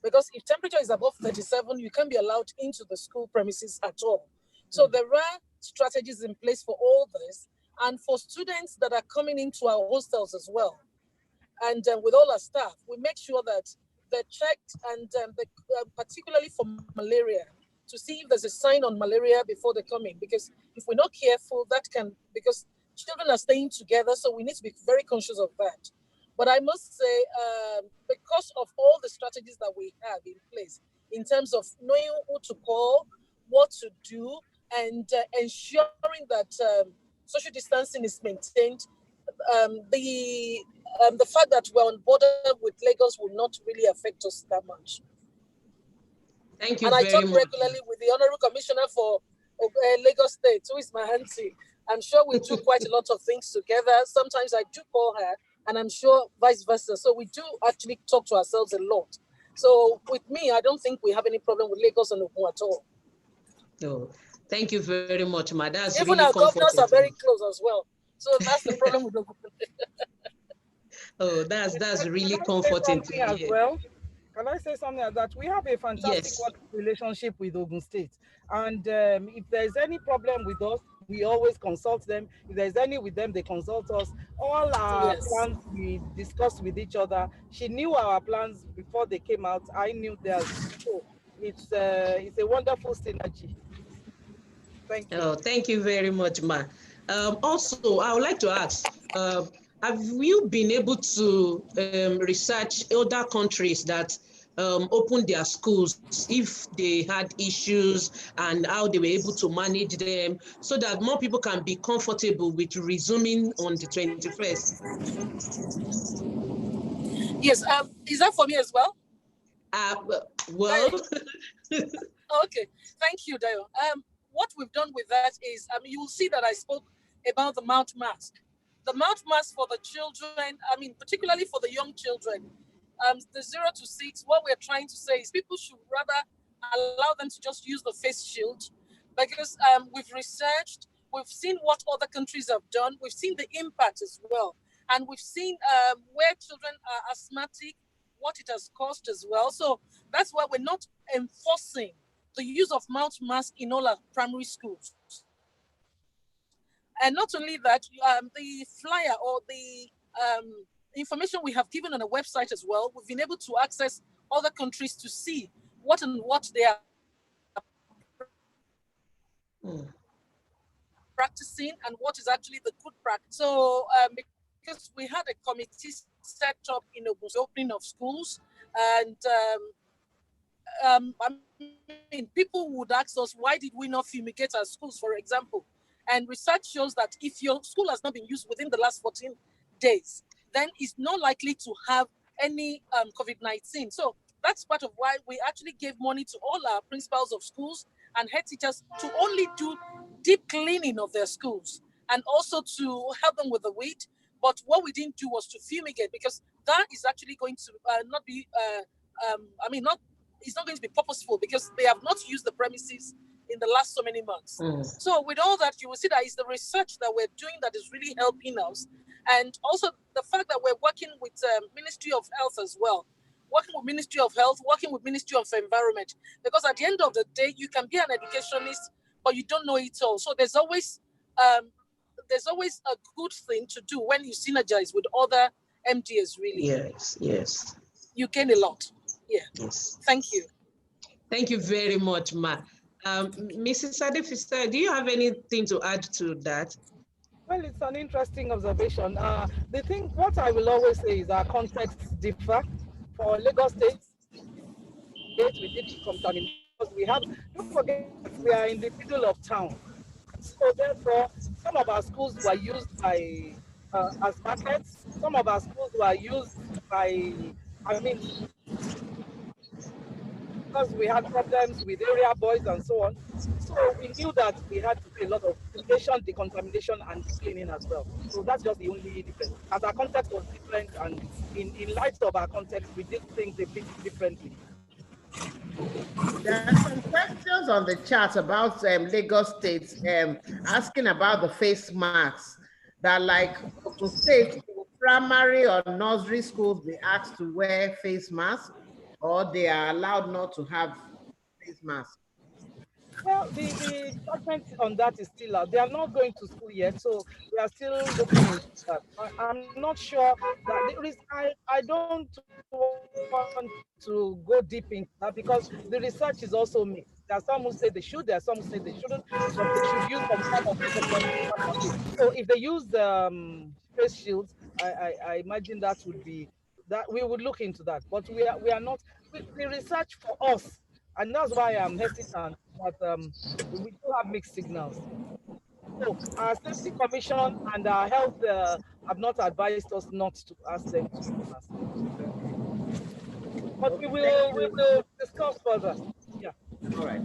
D: Because if temperature is above 37, you can't be allowed into the school premises at all. So there are strategies in place for all this. And for students that are coming into our hostels as well, and with all our staff, we make sure that they're checked and particularly for malaria, to see if there's a sign on malaria before they come in. Because if we're not careful, because children are staying together, so we need to be very conscious of that. But I must say, because of all the strategies that we have in place, in terms of knowing who to call, what to do, and ensuring that social distancing is maintained, the fact that we're on border with Lagos will not really affect us that much.
A: Thank you
D: and
A: very
D: I talk
A: much.
D: regularly with the Honorable Commissioner for Lagos State, who is my auntie. I'm sure we do quite a lot of things together. Sometimes I do call her, and I'm sure vice versa. So we do actually talk to ourselves a lot. So with me, I don't think we have any problem with Lagos and Ogun at all.
A: Oh, thank you very much, Ma. That's
D: Even
A: really
D: our governors are very
A: comforting.
D: close as well. So that's the problem with Ogun.
A: Oh, that's really
E: Can I say
A: comforting to
E: something as
A: hear.
E: well? Can I say something like that? We have a fantastic
A: Yes.
E: relationship with Ogun State. And if there's any problem with us, we always consult them. If there's any with them, they consult us. All our plans we discuss with each other. She knew our plans before they came out. I knew theirs. So it's a wonderful synergy. Thank you.
A: Oh, thank you very much, Ma. Also, I would like to ask, have you been able to research other countries that opened their schools, if they had issues and how they were able to manage them, so that more people can be comfortable with resuming on the 21st?
D: Yes, is that for me as well?
A: Well,
D: okay, thank you, Dayo. What we've done with that is, you will see that I spoke about the mouth mask. The mouth mask for the children, particularly for the young children, the 0 to 6, what we're trying to say is people should rather allow them to just use the face shield, because we've researched, we've seen what other countries have done, we've seen the impact as well, and we've seen where children are asthmatic, what it has caused as well. So that's why we're not enforcing the use of mouth mask in all our primary schools. And not only that, the flyer or the information we have given on the website as well, we've been able to access other countries to see what they are practicing and what is actually the good practice. So because we had a committee set up in the opening of schools, and people would ask us, why did we not fumigate our schools, for example? And research shows that if your school has not been used within the last 14 days, then it's not likely to have any COVID-19. So that's part of why we actually gave money to all our principals of schools and head teachers to only do deep cleaning of their schools and also to help them with the weed. But what we didn't do was to fumigate, because that is actually going to not be, it's not going to be purposeful, because they have not used the premises in the last so many months. So with all that, you will see that it's the research that we're doing that is really helping us. And also the fact that we're working with Ministry of Health as well, working with Ministry of Health, working with Ministry of Environment, because at the end of the day, you can be an educationist, but you don't know it all. So there's always a good thing to do when you synergize with other MDs, really.
A: Yes.
D: You gain a lot. Yeah.
A: Yes.
D: Thank you.
A: Thank you very much, Ma. Mrs. Adefisa, do you have anything to add to that?
E: Well, it's an interesting observation. What I will always say is our contexts differ. For Lagos State, we did contamination because don't forget, we are in the middle of town. So therefore, some of our schools were used as markets. Some of our schools were used because we had problems with area boys and so on. So we knew that we had to do a lot of fumigation, decontamination, and cleaning as well. So that's just the only difference. As our context was different, and in light of our context, we did things a bit differently.
B: There are some questions on the chat about Lagos State, asking about the face masks. That, like, to state, primary or nursery schools be asked to wear face masks, or they are allowed not to have face masks?
E: Well, the judgment on that is still out. They are not going to school yet, so we are still looking into that. I'm not sure that there is. I don't want to go deep into that because the research is also mixed. There are some who say they should, there are some who say they shouldn't, but they should use some form of protection. So if they use face shields, I imagine that would be that we would look into that. But we are not. The research for us. And that's why I'm hesitant, but we do have mixed signals. So our safety commission and our health have not advised us not to ask them to ask. But we will discuss further. Yeah.
B: All right.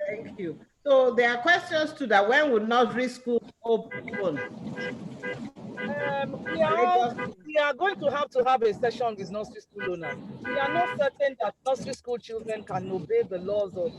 B: Thank you. So there are questions too that when will nursery school open?
E: We are going to have a session with nursery school owners. We are not certain that nursery school children can obey the laws of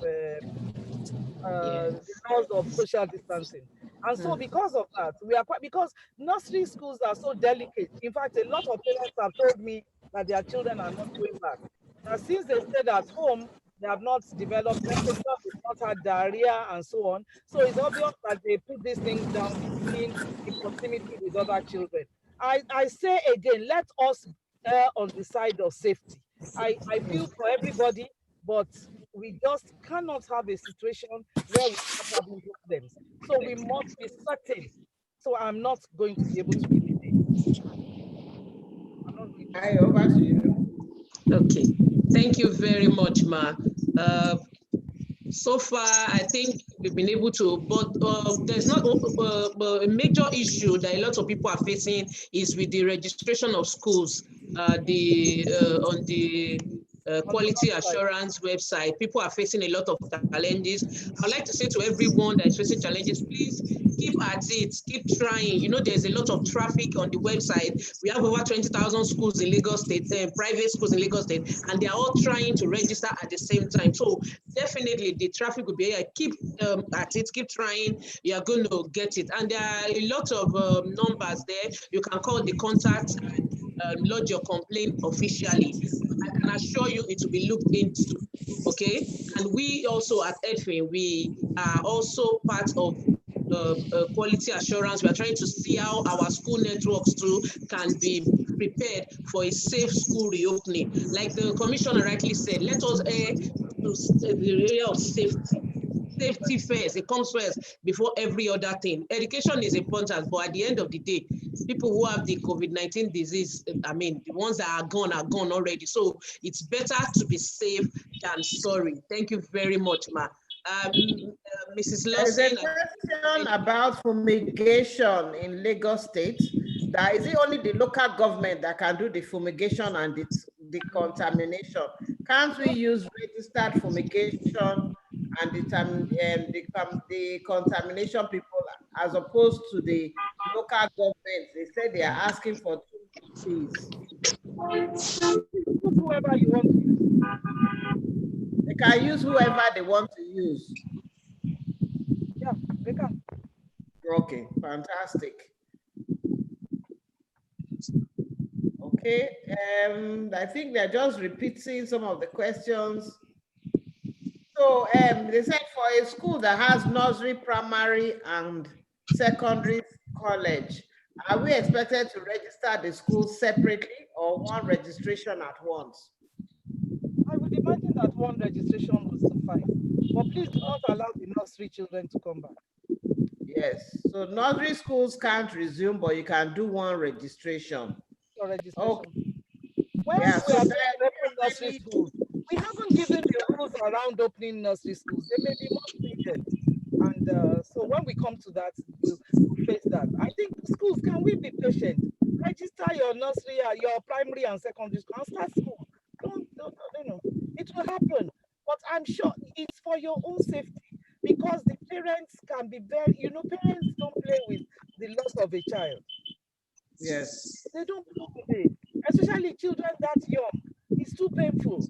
E: social distancing. And so because of that, because nursery schools are so delicate. In fact, a lot of parents have told me that their children are not going back. Now, since they stayed at home, they have not developed temperature, they've not had diarrhea and so on. So it's obvious that they put these things down in proximity with other children. I say again, let us err on the side of safety. I feel for everybody, but we just cannot have a situation where we start having problems. So we must be certain. So I'm not going to be able to give it.
B: I over to you.
A: Okay, thank you very much, Ma. So far, I think we've been able to, but there's not a major issue that a lot of people are facing is with the registration of schools. On the quality assurance website, people are facing a lot of challenges. I'd like to say to everyone that is facing challenges, please keep at it, keep trying. You know, there's a lot of traffic on the website. We have over 20,000 schools in Lagos State, private schools in Lagos State, and they are all trying to register at the same time. So definitely the traffic will be here. Keep at it, keep trying. You are going to get it. And there are a lot of numbers there. You can call the contact and lodge your complaint officially. I can assure you it will be looked into. Okay. And we also at Edfin, we are also part of quality assurance. We are trying to see how our school networks too can be prepared for a safe school reopening. Like the commissioner rightly said, let us err to the area of safety. Safety first, it comes first before every other thing. Education is important, but at the end of the day, people who have the COVID-19 disease, I mean, the ones that are gone already. So it's better to be safe than sorry. Thank you very much, Ma. Mrs.
B: There's a
A: Lawson.
B: question about fumigation in Lagos State. That is it only the local government that can do the fumigation and the contamination? Can't we use registered fumigation and the contamination people as opposed to the local government? They said they are asking for 2 fees.
E: Whoever you want to use.
B: They can use whoever they want to use.
E: Yeah, they can.
B: Okay, fantastic. Okay, I think they're just repeating some of the questions. So they said for a school that has nursery, primary, and secondary college, are we expected to register the school separately or one registration at once?
E: I would imagine that one registration would suffice. But please do not allow the nursery children to come back.
B: Yes, so nursery schools can't resume, but you can do one registration.
E: Registration.
B: Okay.
E: When
B: Yeah,
E: we are opening nursery schools, we haven't given the rules around opening nursery schools. They may be more stringent. And so when we come to that, we'll face that. I think schools, can we be patient? Register your nursery, your primary and secondary school, and start school. Don't, you know, it will happen. But I'm sure it's for your own safety, because the parents can be very, parents don't play with the loss of a child.
B: Yes.
E: They don't play with it, especially children that young. It's too painful.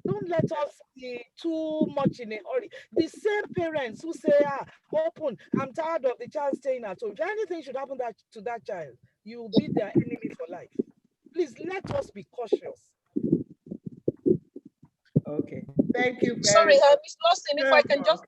E: Don't let us be too much in a hurry. The same parents who say, open, I'm tired of the child staying at home. If anything should happen to that child, you will be their enemy for life. Please let us be cautious.
B: Okay, thank you very
D: Sorry,
B: much.
D: Ms. Lawson, if I can just,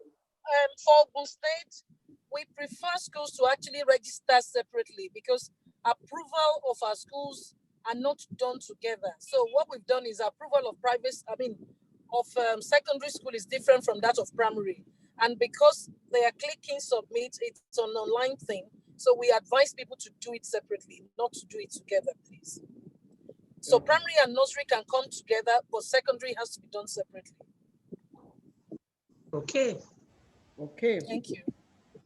D: for Ogun State, we prefer schools to actually register separately because approval of our schools are not done together. So what we've done is approval of secondary school is different from that of primary. And because they are clicking submit, it's an online thing. So we advise people to do it separately, not to do it together, please. So primary and nursery can come together, but secondary has to be done separately.
A: Okay.
B: Okay.
D: Thank you.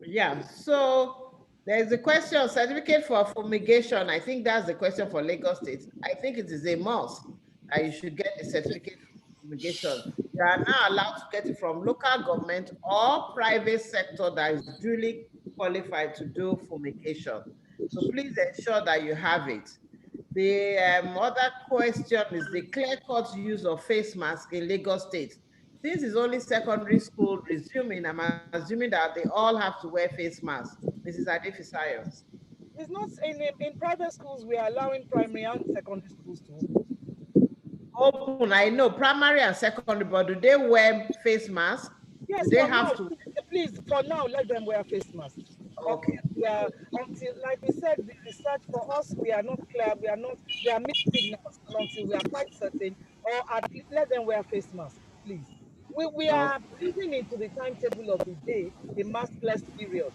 B: Yeah, so there's a question, certificate for fumigation. I think that's the question for Lagos State. I think it is a must that you should get a certificate for fumigation. You are now allowed to get it from local government or private sector that is duly qualified to do fumigation. So please ensure that you have it. The other question is the clear-cut use of face mask in Lagos State. Since it's only secondary school resuming, I'm assuming that they all have to wear face masks. Mrs. Adefisayo.
E: It's not in private schools, we are allowing primary and secondary schools to
B: open. I know primary and secondary, but do they wear face masks?
E: Yes,
B: do they have to?
E: Please, for now, let them wear face masks.
B: Okay.
E: Until, like we said, the research for us, we are not clear. There are mixed signals until we are quite certain, or at least let them wear face masks, please. We are building into the timetable of the day a maskless period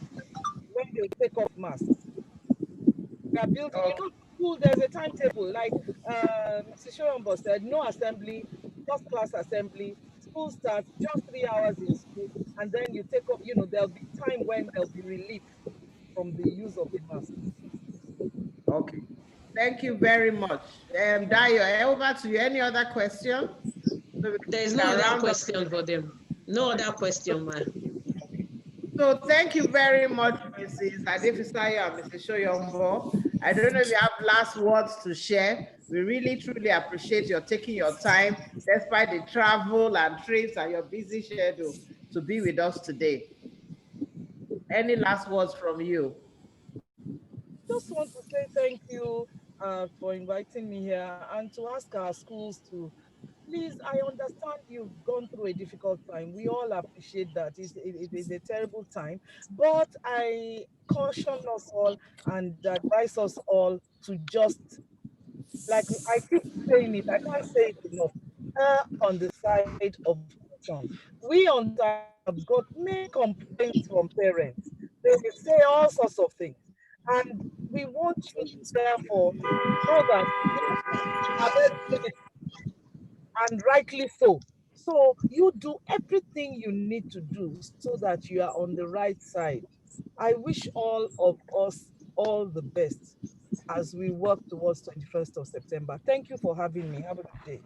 E: when they take off masks. We are building, school, there's a timetable. Like Mr. Shorombo said, no assembly, first class assembly. School starts just 3 hours in school, and then you take up. There'll be time when there'll be relief from the use of the mask.
B: Okay. Thank you very much. Dayo, over to you. Any other question? So
A: There's no other question for them. No other question, ma.
B: So thank you very much, Mrs. Adefisayo and Mrs. Shoyombo. I don't know if you have last words to share. We really, truly appreciate your taking your time, despite the travel and trips and your busy schedule, to be with us today. Any last words from you?
E: Just want to say thank you for inviting me here and to ask our schools to please. I understand you've gone through a difficult time. We all appreciate that. It is a terrible time, but I caution us all and advise us all to just, like I keep saying it, I can't say it enough, on the side of caution. We on the side have got many complaints from parents. They will say all sorts of things. And we want you to therefore know that you are very limited, and rightly so. So you do everything you need to do so that you are on the right side. I wish all of us all the best as we work towards 21st of September. Thank you for having me. Have a good day.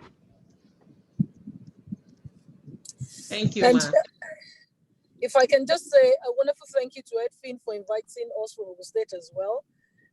A: Thank you,
D: And
A: ma.
D: if I can just say a wonderful thank you to Edfin for inviting us from Ogun State as well.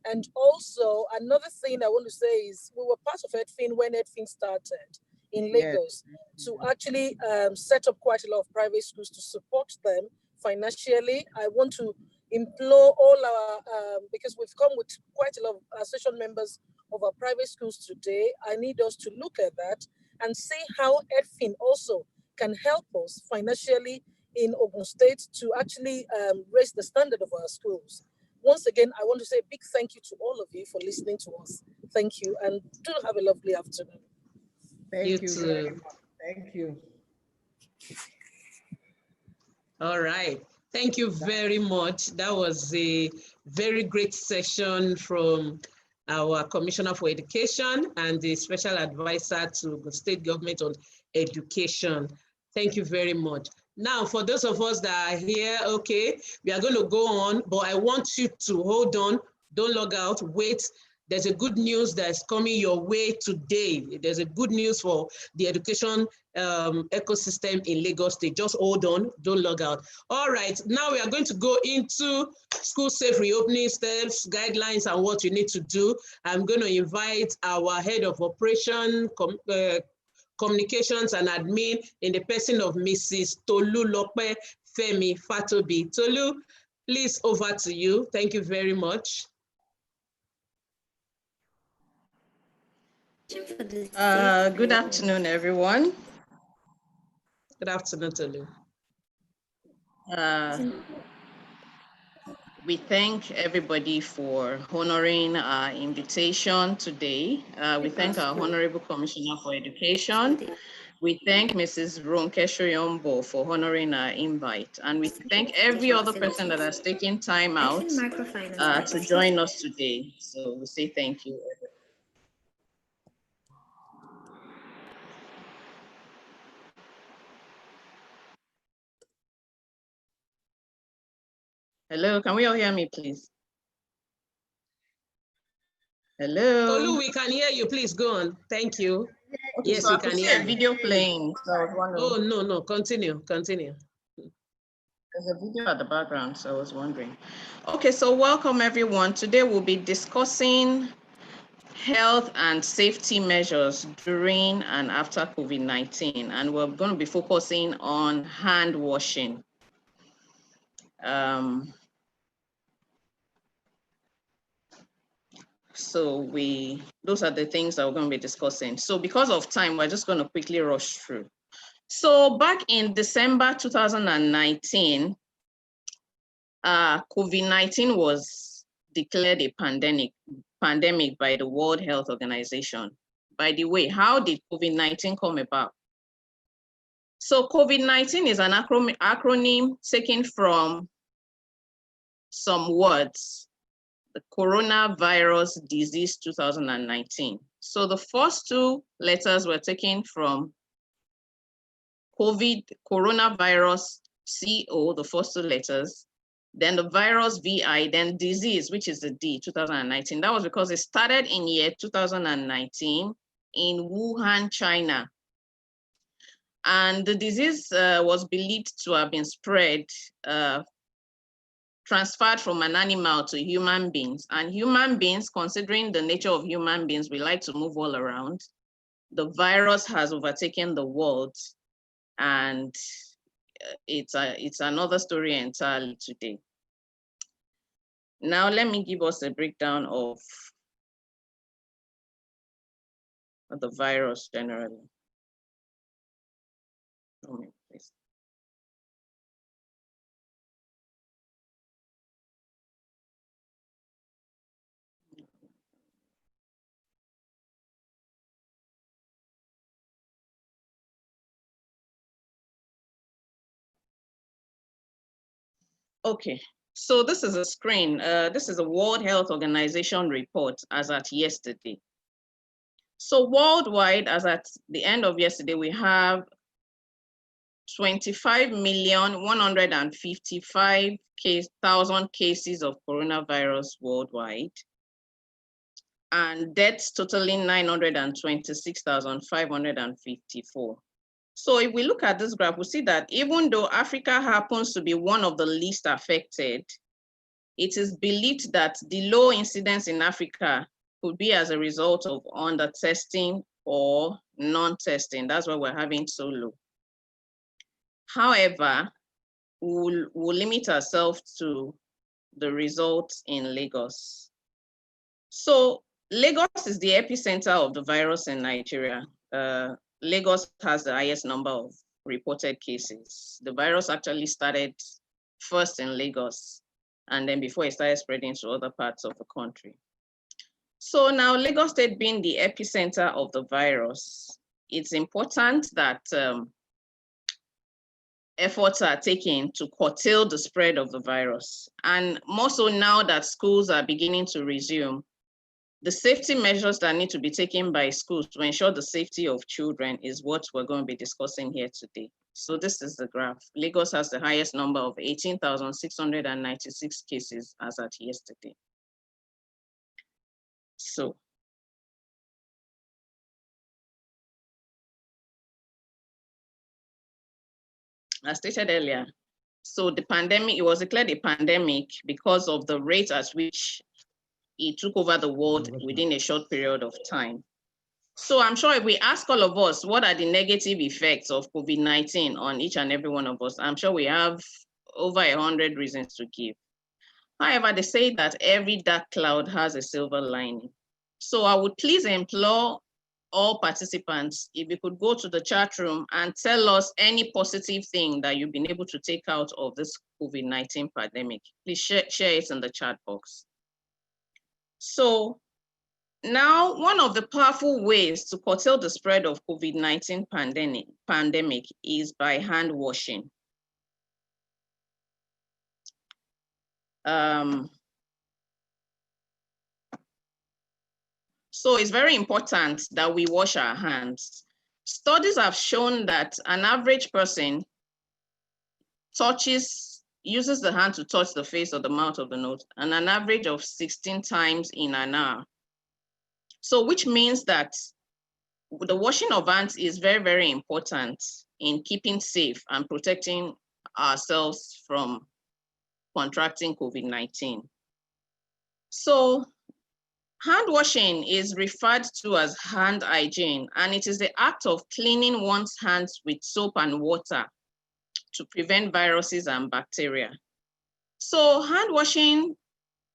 D: And also another thing I want to say is we were part of Edfin when Edfin started in Lagos to actually set up quite a lot of private schools to support them financially. I want to implore all our, because we've come with quite a lot of association members of our private schools today. I need us to look at that and see how Edfin also can help us financially in Ogun State to actually raise the standard of our schools. Once again, I want to say a big thank you to all of you for listening to us. Thank you, and do have a lovely afternoon.
B: Thank you very much. Thank you.
A: All right. Thank you very much. That was a very great session from our Commissioner for Education and the Special Advisor to the State Government on Education. Thank you very much. Now, for those of us that are here, okay, we are going to go on, but I want you to hold on, don't log out, wait. There's a good news that's coming your way today. There's a good news for the education ecosystem in Lagos State. Just hold on, don't log out. All right, now we are going to go into school safe reopening steps, guidelines, and what you need to do. I'm going to invite our head of operation, communications and admin in the person of Mrs. Tolu Lope Femi Fatobi. Tolu, please, over to you. Thank you very much.
F: Good afternoon, everyone.
A: Good afternoon, Tolu.
F: We thank everybody for honoring our invitation today. We thank our Honorable Commissioner for Education. We thank Mrs. Ronke Shoyombo for honoring our invite. And we thank every other person that has taken time out to join us today. So we say thank you. Hello, can we all hear me, please? Hello.
A: Tolu, we can hear you. Please go on. Thank you.
F: Okay,
A: Yes,
F: so
A: we can hear you.
F: Video playing. So I was wondering.
A: Oh, no, continue.
F: There's a video at the background, so I was wondering. Okay, so welcome everyone. Today we'll be discussing health and safety measures during and after COVID-19, and we're going to be focusing on hand washing. So those are the things that we're going to be discussing. So because of time, we're just going to quickly rush through. So back in December 2019, COVID-19 was declared a pandemic by the World Health Organization. By the way, how did COVID-19 come about? So COVID-19 is an acronym taken from some words the coronavirus disease 2019. So the first two letters were taken from COVID, coronavirus, CO, the first two letters, then the virus, VI, then disease, which is the D, 2019. That was because it started in year 2019 in Wuhan, China. And the disease was believed to have been spread, transferred from an animal to human beings. And human beings, considering the nature of human beings, we like to move all around. The virus has overtaken the world, and it's another story entirely today. Now, let me give us a breakdown of the virus generally. Please. Okay, so this is a screen. This is a World Health Organization report as at yesterday. So worldwide, as at the end of yesterday, we have 25,155,000 cases of coronavirus worldwide, and deaths totaling 926,554. So if we look at this graph, we see that even though Africa happens to be one of the least affected, it is believed that the low incidence in Africa could be as a result of under-testing or non-testing. That's why we're having so low. However, we'll limit ourselves to the results in Lagos. So Lagos is the epicenter of the virus in Nigeria. Lagos has the highest number of reported cases. The virus actually started first in Lagos, and then before it started spreading to other parts of the country. So now, Lagos State being the epicenter of the virus, it's important that efforts are taken to curtail the spread of the virus. And more so now that schools are beginning to resume, the safety measures that need to be taken by schools to ensure the safety of children is what we're going to be discussing here today. So this is the graph. Lagos has the highest number of 18,696 cases as at yesterday. So as stated earlier, so the pandemic, it was declared a pandemic because of the rate at which it took over the world within a short period of time. So I'm sure if we ask all of us, what are the negative effects of COVID-19 on each and every one of us, I'm sure we have over 100 reasons to give. However, they say that every dark cloud has a silver lining. So I would please implore all participants, if you could go to the chat room and tell us any positive thing that you've been able to take out of this COVID-19 pandemic. Please share it in the chat box. So now, one of the powerful ways to curtail the spread of COVID-19 pandemic is by hand washing. So it's very important that we wash our hands. Studies have shown that an average person uses the hand to touch the face or the mouth of the nose, and an average of 16 times in an hour. So which means that the washing of hands is very, very important in keeping safe and protecting ourselves from contracting COVID-19. So hand washing is referred to as hand hygiene, and it is the act of cleaning one's hands with soap and water to prevent viruses and bacteria. So hand washing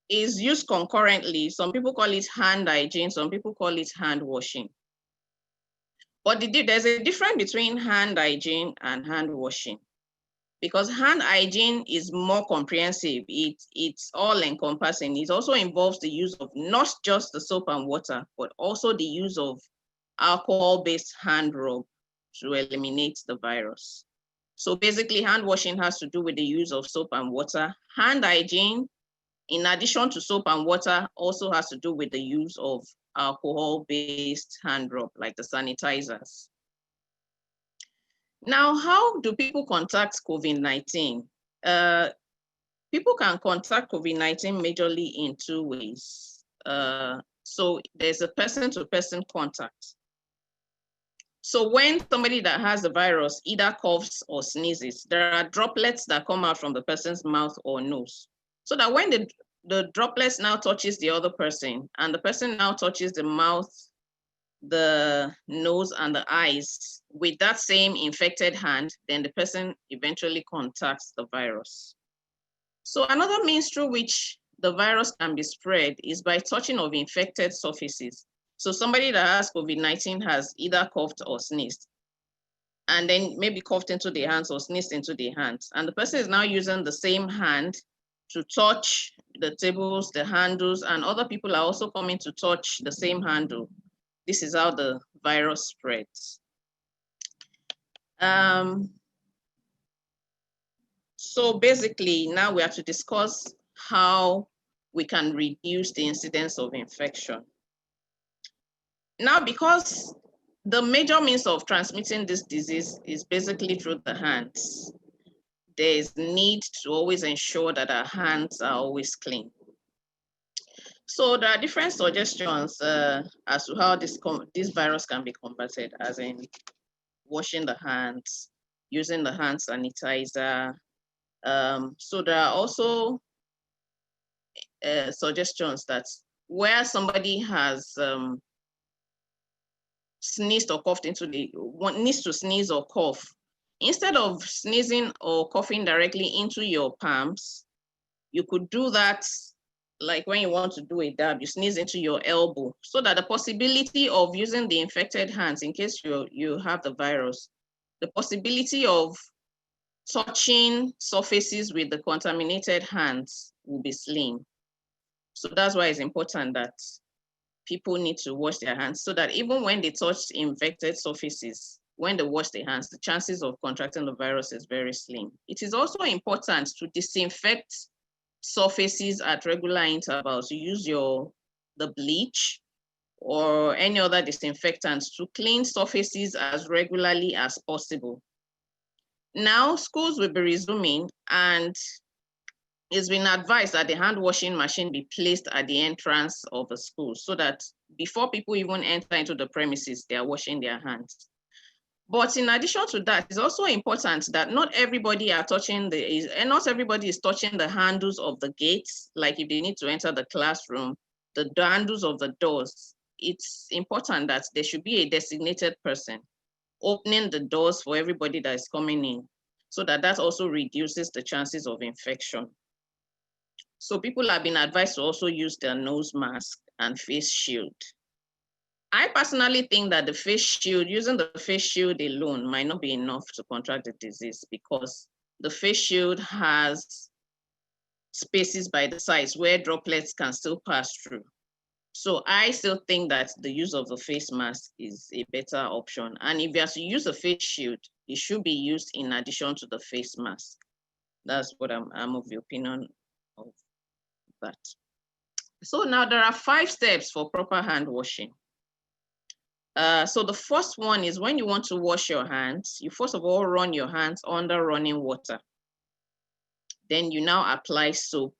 F: is used concurrently. Some people call it hand hygiene, some people call it hand washing. But there's a difference between hand hygiene and hand washing, because hand hygiene is more comprehensive. It's all encompassing. It also involves the use of not just the soap and water, but also the use of alcohol-based hand rub to eliminate the virus. So basically, hand washing has to do with the use of soap and water. Hand hygiene in addition to soap and water, also has to do with the use of alcohol-based hand rub, like the sanitizers. Now, how do people contact COVID-19? People can contact COVID-19 majorly in two ways. So there's a person-to-person contact. So when somebody that has the virus either coughs or sneezes, there are droplets that come out from the person's mouth or nose. So that when the droplets now touches the other person and the person now touches the mouth, the nose and the eyes with that same infected hand, then the person eventually contacts the virus. So another means through which the virus can be spread is by touching of infected surfaces. So somebody that has COVID-19 has either coughed or sneezed, and then maybe coughed into the hands or sneezed into the hands. And the person is now using the same hand to touch the tables, the handles, and other people are also coming to touch the same handle. This is how the virus spreads. So basically, now we have to discuss how we can reduce the incidence of infection. Now, because the major means of transmitting this disease is basically through the hands, there is need to always ensure that our hands are always clean. So there are different suggestions as to how this virus can be combated, as in washing the hands, using the hand sanitizer. So there are also suggestions that where somebody has sneezed or coughed into needs to sneeze or cough, instead of sneezing or coughing directly into your palms, you could do that like when you want to do a dab, you sneeze into your elbow, so that the possibility of using the infected hands in case you have the virus, the possibility of touching surfaces with the contaminated hands will be slim. So that's why it's important that people need to wash their hands, so that even when they touch infected surfaces, when they wash their hands, the chances of contracting the virus is very slim. It is also important to disinfect surfaces at regular intervals. You use the bleach or any other disinfectants to clean surfaces as regularly as possible. Now, schools will be resuming, and it's been advised that the hand washing machine be placed at the entrance of the school, so that before people even enter into the premises, they are washing their hands. But in addition to that, it's also important that not everybody is touching the handles of the gates. Like if they need to enter the classroom, the handles of the doors. It's important that there should be a designated person opening the doors for everybody that is coming in, so that also reduces the chances of infection. So people have been advised to also use their nose mask and face shield. I personally think that using the face shield alone might not be enough to contract the disease, because the face shield has spaces by the sides where droplets can still pass through. So I still think that the use of the face mask is a better option. And if you have to use a face shield, it should be used in addition to the face mask. That's what I'm of the opinion of that. So now there are 5 steps for proper hand washing. So the first one is when you want to wash your hands, you first of all run your hands under running water. Then you now apply soap.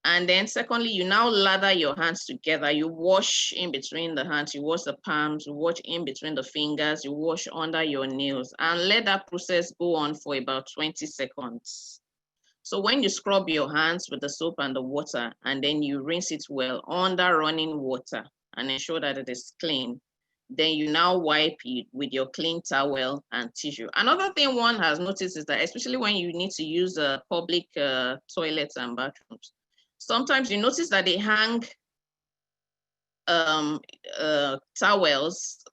F: And then secondly, you now lather your hands together. You wash in between the hands, you wash the palms, you wash in between the fingers, you wash under your nails, and let that process go on for about 20 seconds. So when you scrub your hands with the soap and the water, and then you rinse it well under running water and ensure that it is clean, then you now wipe it with your clean towel and tissue. Another thing one has noticed is that, especially when you need to use public toilets and bathrooms, sometimes you notice that they hang towels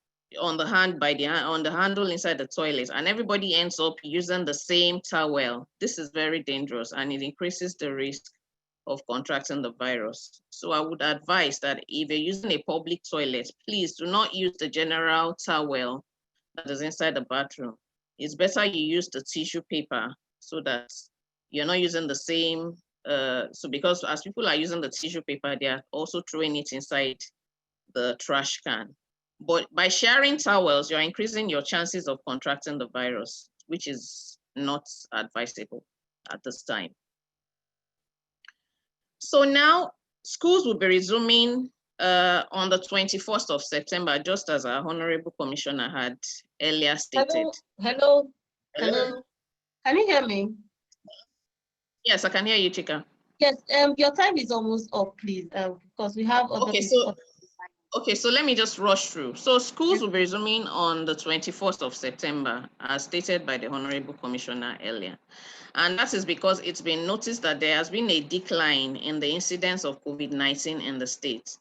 F: on the handle inside the toilet, and everybody ends up using the same towel. This is very dangerous, and it increases the risk of contracting the virus. So I would advise that if you're using a public toilet, please do not use the general towel that is inside the bathroom. It's better you use the tissue paper, so that you're not using the same So because as people are using the tissue paper, they are also throwing it inside the trash can. But by sharing towels, you're increasing your chances of contracting the virus, which is not advisable at this time. So now schools will be resuming on the 21st of September, just as our Honorable Commissioner had earlier stated.
G: Hello. Can you hear me?
F: Yes, I can hear you, Chika.
G: Yes, your time is almost up, please, because we have other people.
F: Okay, so let me just rush through. So schools will be resuming on the 21st of September, as stated by the Honorable Commissioner earlier. And that is because it's been noticed that there has been a decline in the incidence of COVID-19 in the state.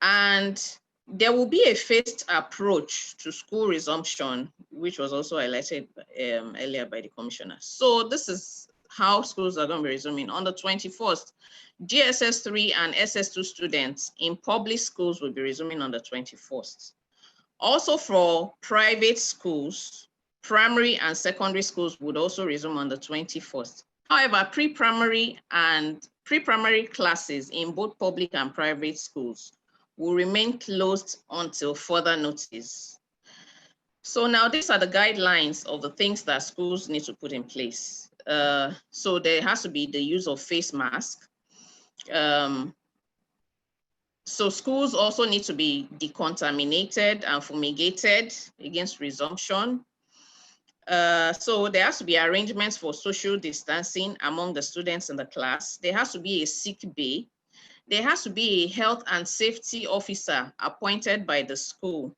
F: And there will be a phased approach to school resumption, which was also highlighted earlier by the Commissioner. So this is how schools are going to be resuming. On the 21st, GSS 3 and SS2 students in public schools will be resuming on the 21st. Also for private schools, primary and secondary schools would also resume on the 21st. However, pre-primary classes in both public and private schools will remain closed until further notice. So now these are the guidelines of the things that schools need to put in place. So there has to be the use of face mask. So schools also need to be decontaminated and fumigated against resumption. So there has to be arrangements for social distancing among the students in the class. There has to be a sick bay. There has to be a health and safety officer appointed by the school,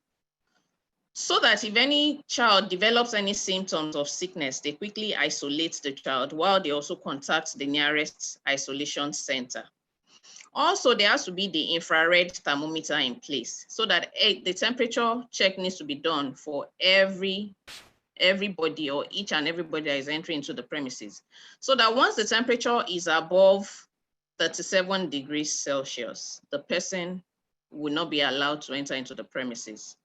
F: so that if any child develops any symptoms of sickness, they quickly isolate the child while they also contact the nearest isolation center. Also, there has to be the infrared thermometer in place so that the temperature check needs to be done for everybody or each and everybody that is entering into the premises. So that once the temperature is above 37 degrees Celsius, the person will not be allowed to enter into the premises.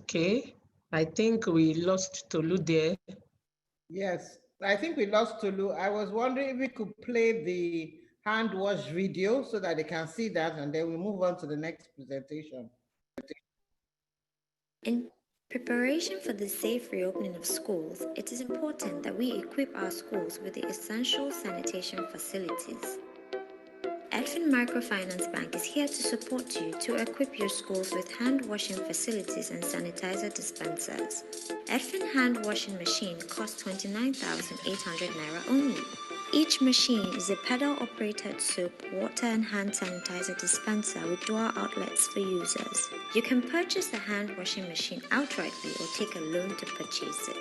A: Okay, I think we lost Tolu there.
B: Yes, I think we lost Tolu. I was wondering if we could play the hand wash video so that they can see that, and then we move on to the next presentation.
C: In preparation for the safe reopening of schools, it is important that we equip our schools with the essential sanitation facilities. Edfin Microfinance Bank is here to support you to equip your schools with hand washing facilities and sanitizer dispensers. Edfin hand washing machine costs 29,800 Naira only. Each machine is a pedal-operated soap, water and hand sanitizer dispenser with dual outlets for users. You can purchase the hand washing machine outrightly or take a loan to purchase it.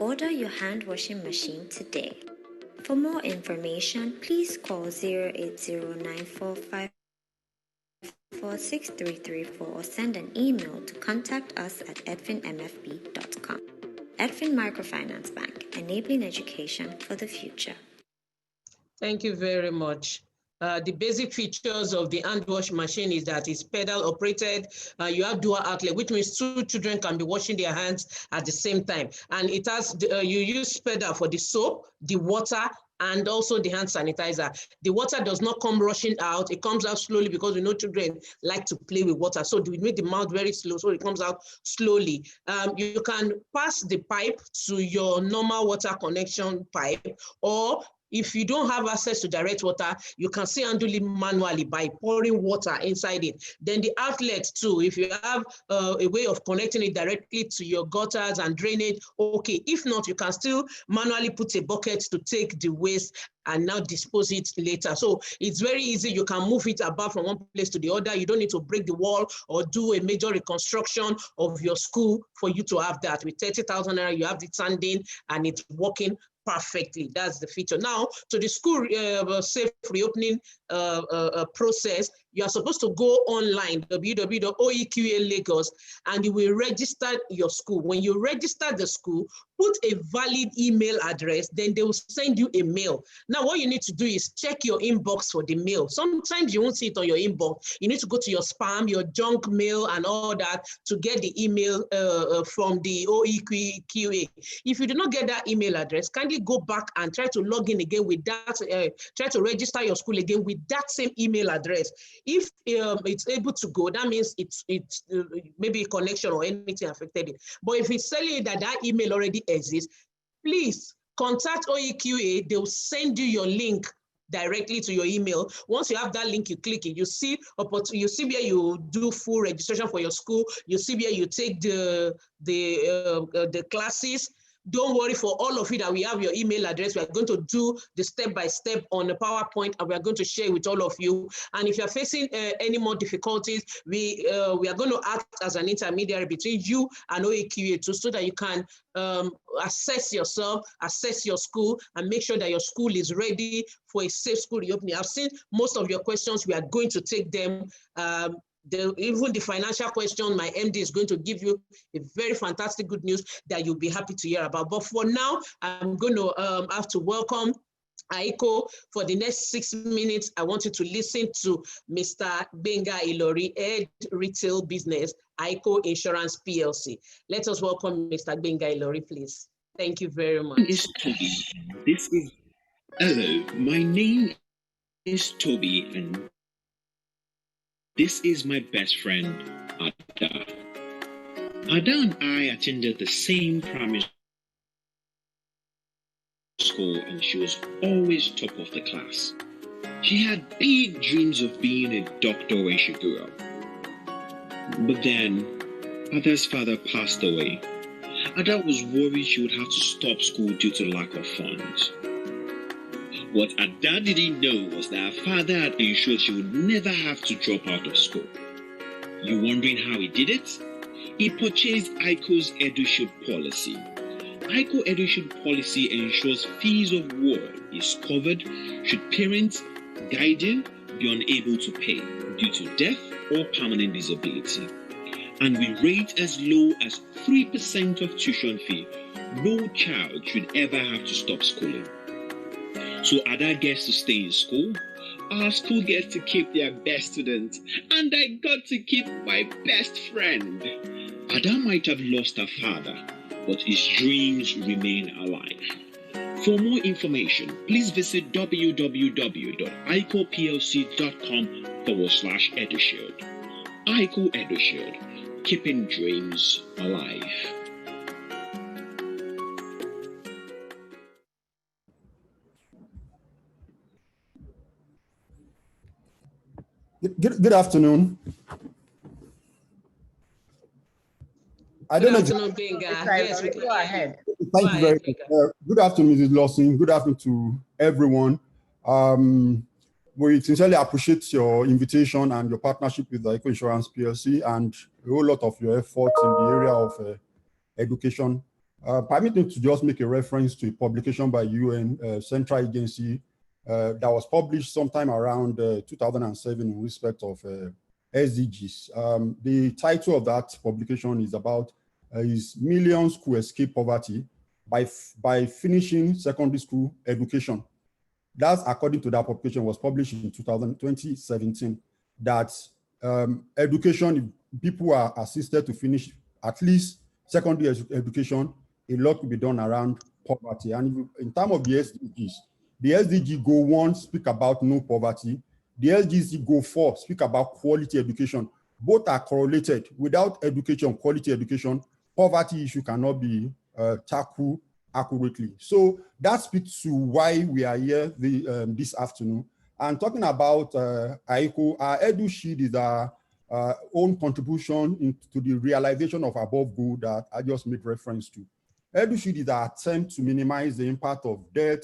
C: Order your hand washing machine today. For more information, please call 08094546334 or send an email to contact us at edfinmfb.com. Edfin Microfinance Bank, enabling education for the future.
A: Thank you very much. The basic features of the hand wash machine is that it's pedal operated. You have dual outlet, which means two children can be washing their hands at the same time. And it has, you use pedal for the soap, the water, and also the hand sanitizer. The water does not come rushing out. It comes out slowly because we know children like to play with water. So we make the mouth very slow, so it comes out slowly. You can pass the pipe to your normal water connection pipe, or if you don't have access to direct water, you can still handle it manually by pouring water inside it. Then the outlet too, if you have a way of connecting it directly to your gutters and drainage, okay. If not, you can still manually put a bucket to take the waste and now dispose it later. So it's very easy. You can move it about from one place to the other. You don't need to break the wall or do a major reconstruction of your school for you to have that. With 30,000 naira, you have it standing and it's working perfectly. That's the feature. Now, to the school safe reopening process, you are supposed to go online, www.oeqa Lagos, and you will register your school. When you register the school, put a valid email address, then they will send you a mail. Now, what you need to do is check your inbox for the mail. Sometimes you won't see it on your inbox. You need to go to your spam, your junk mail, and all that to get the email from the OEQA. If you do not get that email address, kindly go back and try to log in again with that, try to register your school again with that same email address. If it's able to go, that means it's maybe a connection or anything affected it. But if it's telling you that that email already exists, please contact OEQA. They'll send you your link directly to your email. Once you have that link, you click it. You see where you do full registration for your school. You see where you take the classes. Don't worry, for all of you that we have your email address. We are going to do the step-by-step on the PowerPoint, and we are going to share with all of you. And if you're facing any more difficulties, we are going to act as an intermediary between you and OEQA too, so that you can assess yourself, assess your school, and make sure that your school is ready for a safe school reopening. I've seen most of your questions. We are going to take them. Even the financial question, my MD is going to give you a very fantastic good news that you'll be happy to hear about. But for now, I'm going to have to welcome Aiko. For the next 6 minutes, I want you to listen to Mr. Gbenga Ilori, Head Retail Business, Aiko Insurance PLC. Let us welcome Mr. Gbenga Ilori, please. Thank you very much.
H: Hello, my name is Toby, and this is my best friend, Ada. Ada and I attended the same primary school, and she was always top of the class. She had big dreams of being a doctor when she grew up. But then, Ada's father passed away. Ada was worried she would have to stop school due to lack of funds. What Ada didn't know was that her father had ensured she would never have to drop out of school. You wondering how he did it? He purchased Aiko's EduShield policy. Aiko EduShield policy ensures fees of ward is covered should parents, guardian be unable to pay due to death or permanent disability. And with rates as low as 3% of tuition fee, no child should ever have to stop schooling. So Ada gets to stay in school, our school gets to keep their best students, and I got to keep my best friend. Ada might have lost her father, but his dreams remain alive. For more information, please visit www.icoplc.com/EduShield. Aiko EduShield, keeping dreams alive.
I: Good afternoon. I don't know.
B: Yes, go ahead.
I: Thank you very much. Good afternoon, Mrs. Lawson. Good afternoon to everyone. We sincerely appreciate your invitation and your partnership with the Eco Insurance PLC and a whole lot of your efforts in the area of education. Permit me to just make a reference to a publication by UN Central Agency that was published sometime around 2007 in respect of SDGs. The title of that publication is about is millions could escape poverty by finishing secondary school education. That's according to that publication, was published in 2017, that education, if people are assisted to finish at least secondary education, a lot will be done around poverty. And in terms of the SDGs, The SDG Goal 1 speak about no poverty. The SDG Goal 4 speak about quality education. Both are correlated. Without education, quality education, poverty issue cannot be tackled accurately. So that speaks to why we are here this afternoon. And talking about AICO, our Edu Shield is our own contribution to the realization of above goal that I just made reference to. Edu Shield is our attempt to minimize the impact of debt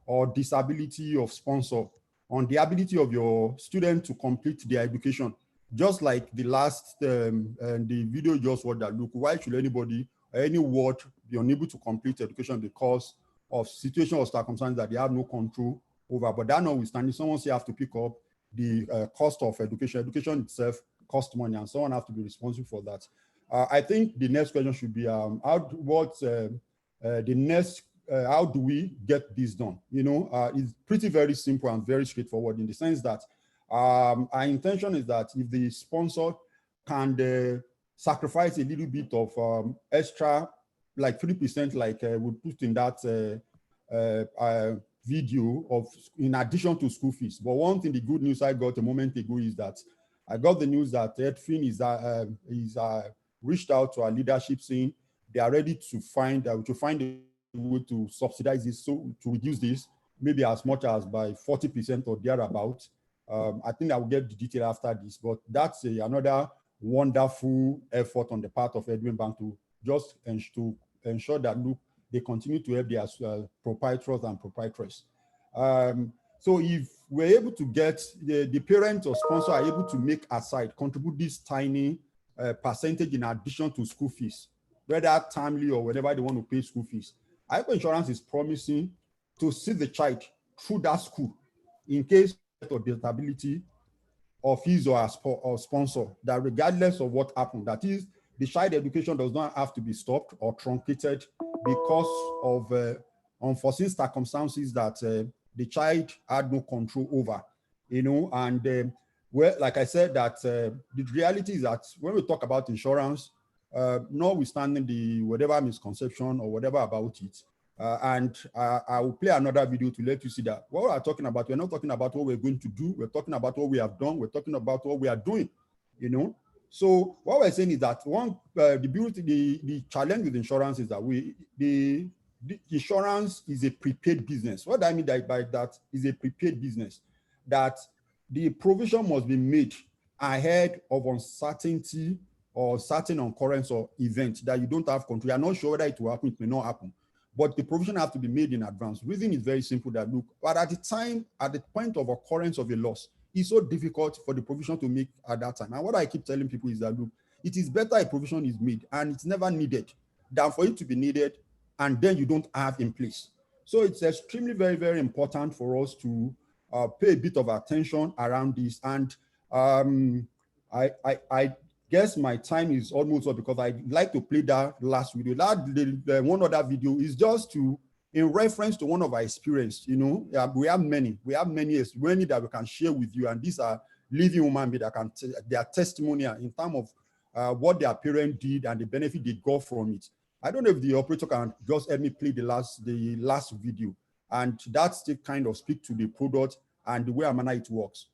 I: or disability of sponsor on the ability of your student to complete their education. Just like the last, the video just watched that, look, why should anybody, any ward be unable to complete education because of situation or circumstances that they have no control over? But that notwithstanding, someone say have to pick up the cost of education. Education itself costs money, and someone have to be responsible for that. I think the next question should be, how do we get this done? You know, it's pretty very simple and very straightforward in the sense that our intention is that if the sponsor can sacrifice a little bit of extra, like 3%, like we put in that video of in addition to school fees. But one thing, the good news I got a moment ago is that I got the news that EdFin is reached out to our leadership saying they are ready to find a way to subsidize this, so to reduce this maybe as much as by 40% or thereabout. I think I will get the detail after this, but that's another wonderful effort on the part of Edwin Bank to just ensure that, look, they continue to help their proprietors and proprietors. So if we're able to get the parent or sponsor are able to make aside, contribute this tiny percentage in addition to school fees, whether timely or whenever they want to pay school fees, AICO Insurance is promising to see the child through that school in case of disability of his or sponsor, that regardless of what happened, that is, the child education does not have to be stopped or truncated because of unforeseen circumstances that the child had no control over, you know. And well, like I said, that the reality is that when we talk about insurance, notwithstanding the whatever misconception or whatever about it, and I will play another video to let you see that what we're talking about, we're not talking about what we're going to do, we're talking about what we have done, we're talking about what we are doing, you know. So what we're saying is that the challenge with insurance is that the insurance is a prepaid business. What I mean by that is a prepaid business, that the provision must be made ahead of uncertainty or certain occurrence or event that you don't have control. You're not sure whether it will happen, it may not happen. But the provision has to be made in advance. Reason is very simple that, look, but at the point of occurrence of a loss, it's so difficult for the provision to make at that time. And what I keep telling people is that, look, it is better a provision is made and it's never needed than for it to be needed and then you don't have in place. So it's extremely very, very important for us to pay a bit of attention around this. And I guess my time is almost up because I'd like to play that last video. The one other video is just in reference to one of our experience. You know, we have many that we can share with you, and these are living human beings that can their testimonial in terms of what their parent did and the benefit they got from it. I don't know if the operator can just help me play the last video, and that's the kind of speak to the product and the way it works.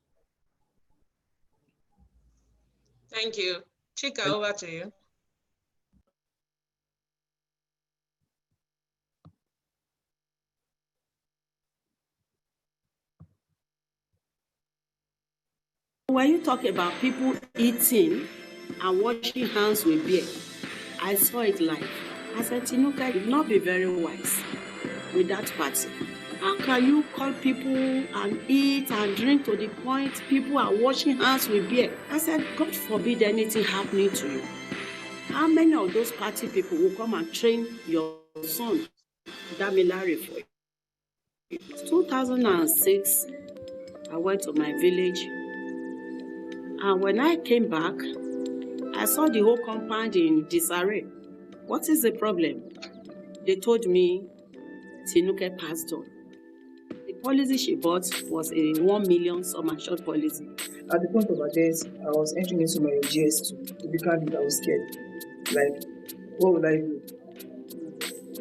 A: Thank you. Chika, over to you.
J: When you talk about people eating and washing hands with beer, I saw it live. I said, Tinuka, you'll not be very wise with that party. How can you call people and eat and drink to the point people are washing hands with beer? I said, God forbid anything happening to you. How many of those party people will come and train your son, Damilare, for you? 2006, I went to my village. And when I came back, I saw the whole compound in disarray. What is the problem? They told me Tinuke passed on. The policy she bought was a 1 million sum assured policy.
K: At the point of my death, I was entering into my GS2. To be candid, I was scared. Like, what will I do?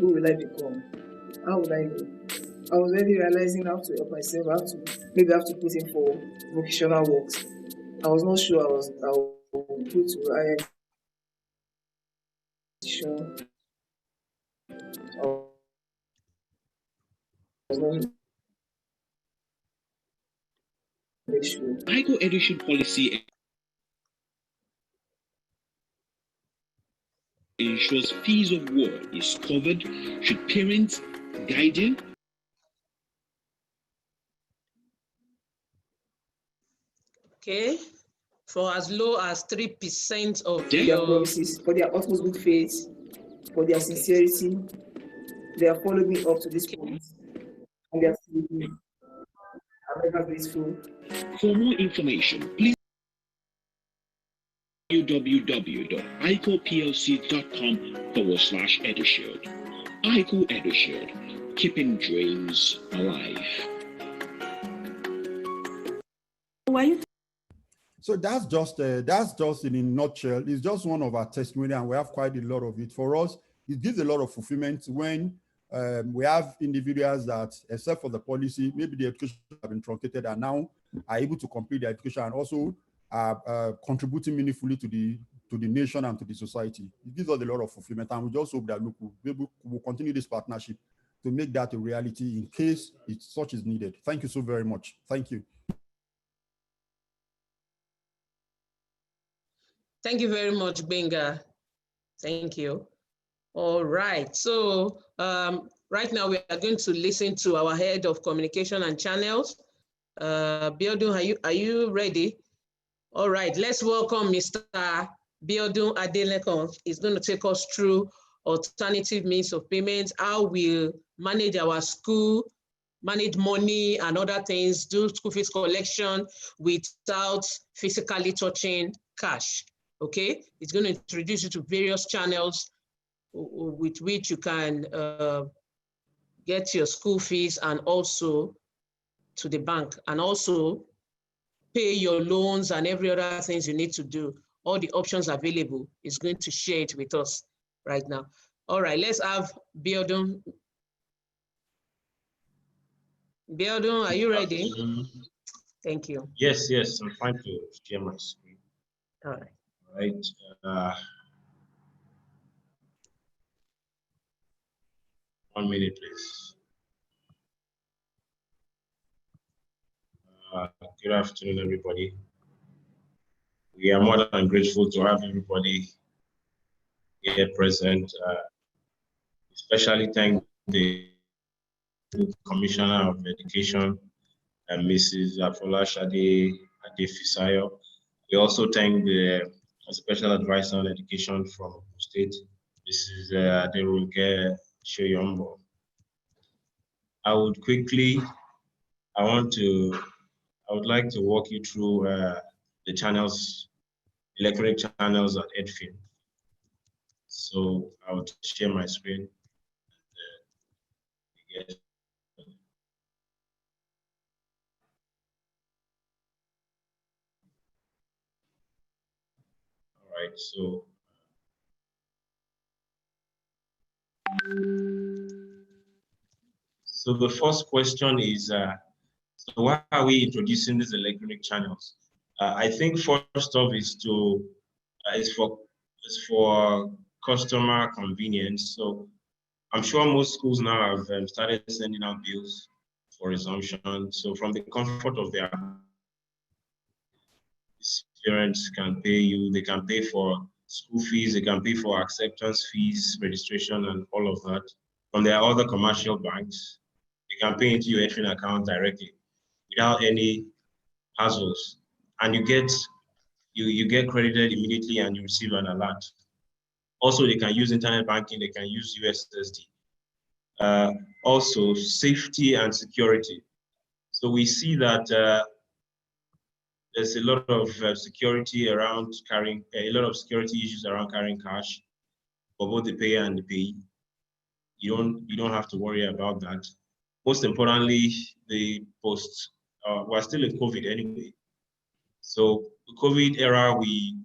K: Who will I become? How will I do? I was already realizing how to help myself, maybe I have to put in for vocational works. I was not sure I would go to higher education. I was not really sure.
H: ICO education policy ensures fees of war is covered should parents, guardian,
A: Okay, for as low as 3% of
K: their
A: your
K: promises, for their utmost good faith, for their sincerity. They have followed me up to this point, and they are still with me. I'm ever grateful.
H: For more information, please www.icoplc.com/EduShield. ICO EduShield, keeping dreams alive.
I: So that's just in a nutshell. It's just one of our testimony, and we have quite a lot of it. For us, it gives a lot of fulfillment when we have individuals that, except for the policy, maybe the education have been truncated and now are able to complete their education and also are contributing meaningfully to the nation and to the society. It gives us a lot of fulfillment, and we just hope that we'll continue this partnership to make that a reality in case such is needed. Thank you so very much. Thank you.
A: Thank you very much, Benga. Thank you. All right, so right now we are going to listen to our head of communication and channels. Biodun, are you ready? All right, let's welcome Mr. Biodun Adelekon. He's going to take us through alternative means of payment, how we'll manage our school, manage money and other things, do school fees collection without physically touching cash. Okay, it's going to introduce you to various channels with which you can get your school fees and also to the bank, and also pay your loans and every other things you need to do. All the options available is going to share it with us right now. All right, let's have Biodun. Biodun, are you ready? Thank you.
L: Yes, I'm trying to share my screen.
A: All right.
L: All right. 1 minute, please. Good afternoon, everybody. We are more than grateful to have everybody here present. Especially thank the Commissioner of Education, Mrs. Afolashade Adefisayo. We also thank the Special Advisor on Education from State, Mrs. Aderunke Shoyombo. I would like to walk you through the channels, electronic channels at Edfin. So I would share my screen. All right, so the first question is, so why are we introducing these electronic channels? I think first off is for customer convenience. So I'm sure most schools now have started sending out bills for resumption. So from the comfort of their parents can pay you, they can pay for school fees, they can pay for acceptance fees, registration, and all of that. From their other commercial banks, you can pay into your Edfin account directly without any hassles, and you get credited immediately and you receive an alert. Also, they can use internet banking, they can use USSD. Also, safety and security. So we see that there's a lot of security around carrying, a lot of security issues around carrying cash for both the payer and the payee. You don't have to worry about that. Most importantly, the we're still in COVID anyway. So the COVID era, we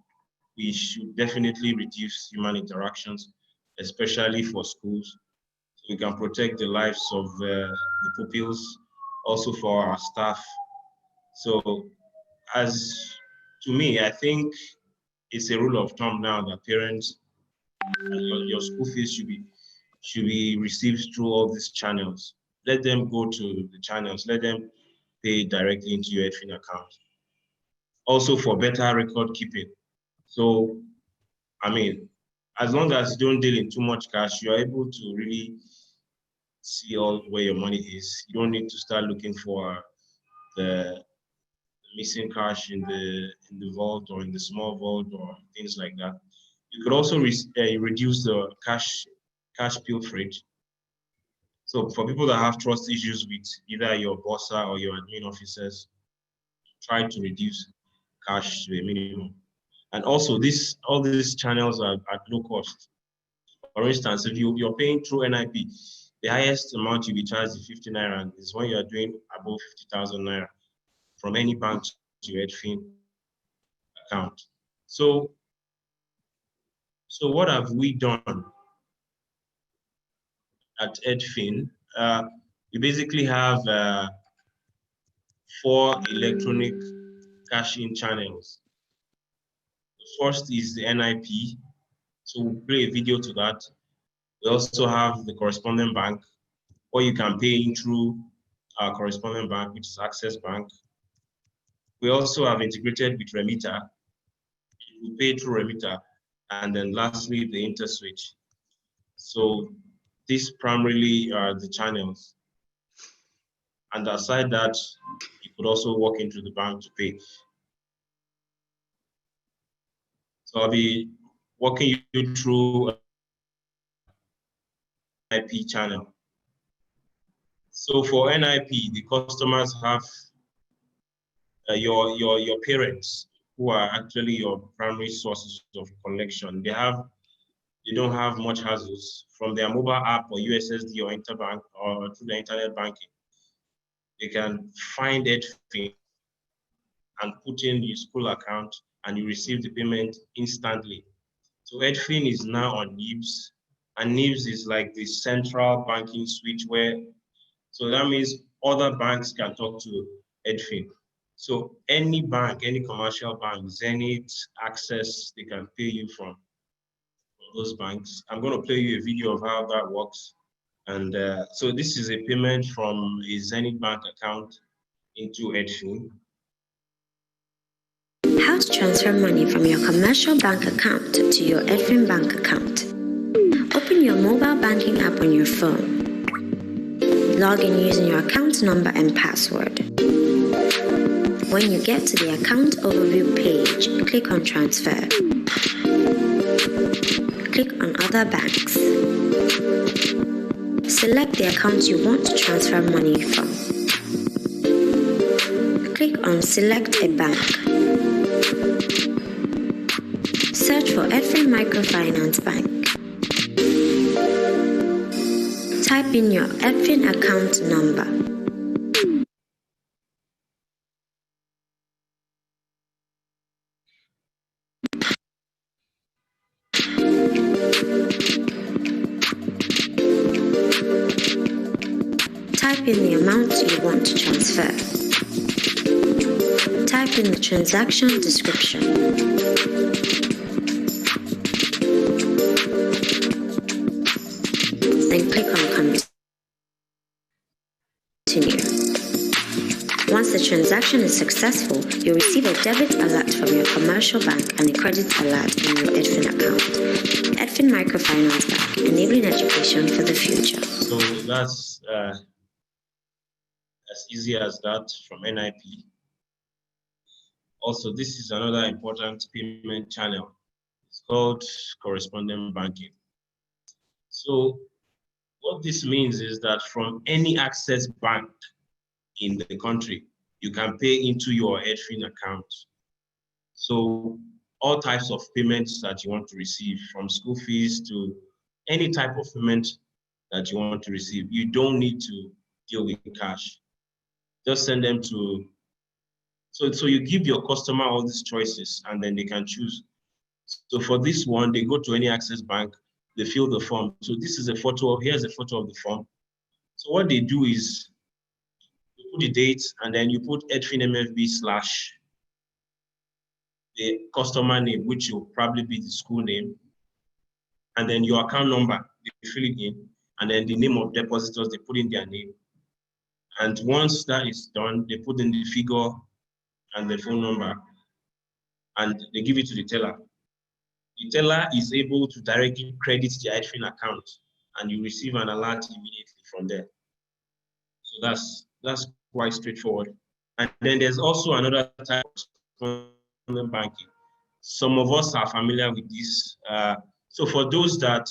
L: should definitely reduce human interactions, especially for schools. So We can protect the lives of the pupils, also for our staff. So as to me, I think it's a rule of thumb now that parents, your school fees should be received through all these channels. Let them go to the channels, let them pay directly into your Edfin account. Also for better record keeping. So, I mean, as long as you don't deal in too much cash, you're able to really see all where your money is. You don't need to start looking for the missing cash in the vault or in the small vault or things like that. You could also reduce the cash pilferage. So for people that have trust issues with either your bossa or your admin officers, try to reduce cash to a minimum. And also all these channels are at low cost. For instance, if you're paying through NIP, the highest amount you'll be charged is 50 Naira is when you're doing above 50,000 Naira from any bank to your Edfin account. So what have we done at Edfin? We basically have 4 electronic cash-in channels. The first is the NIP. So we'll play a video to that. We also have the correspondent bank, or you can pay in through our correspondent bank, which is Access Bank. We also have integrated with Remitter. We pay through Remitter. And then lastly, the InterSwitch. So these primarily are the channels. And aside that, you could also walk into the bank to pay. So I'll be walking you through NIP channel. So for NIP, the customers have your parents, who are actually your primary sources of collection. They don't have much hassles from their mobile app or USSD or interbank or through the internet banking. They can find Edfin and put in your school account and you receive the payment instantly. So Edfin is now on NIBS, and NIBS is like the central banking switch so that means other banks can talk to Edfin. So any bank, any commercial bank, Zenith, Access, they can pay you from those banks. I'm going to play you a video of how that works. And so this is a payment from a Zenith Bank account into Edfin.
C: How to transfer money from your commercial bank account to your Edfin bank account. Open your mobile banking app on your phone. Log in using your account number and password. When you get to the account overview page, click on Transfer. Click on Other Banks. Select the account you want to transfer money from. Click on Select a Bank. Search for Edfin Microfinance Bank. Type in your Edfin account number. Type in the amount you want to transfer. Type in the transaction description. Then click on Continue. Once the transaction is successful, you'll receive a debit alert from your commercial bank and a credit alert in your Edfin account. Edfin Microfinance Bank, enabling education for the future.
L: So that's as easy as that from NIP. Also, this is another important payment channel. It's called correspondent banking. So what this means is that from any access bank in the country, you can pay into your Edfin account. So all types of payments that you want to receive, from school fees to any type of payment that you want to receive, you don't need to deal with cash. Just send them to, so you give your customer all these choices and then they can choose. So for this one, they go to any access bank, they fill the form. So this is a photo, here's a photo of the form. So what they do is, you put the date and then you put EdfinMFB / the customer name, which will probably be the school name, and then your account number, they fill it in, and then the name of depositors, they put in their name. And once that is done, they put in the figure and the phone number, and they give it to the teller. The teller is able to directly credit the Edfin account, and you receive an alert immediately from there. So that's quite straightforward. And then there's also another type of banking. Some of us are familiar with this. So for those that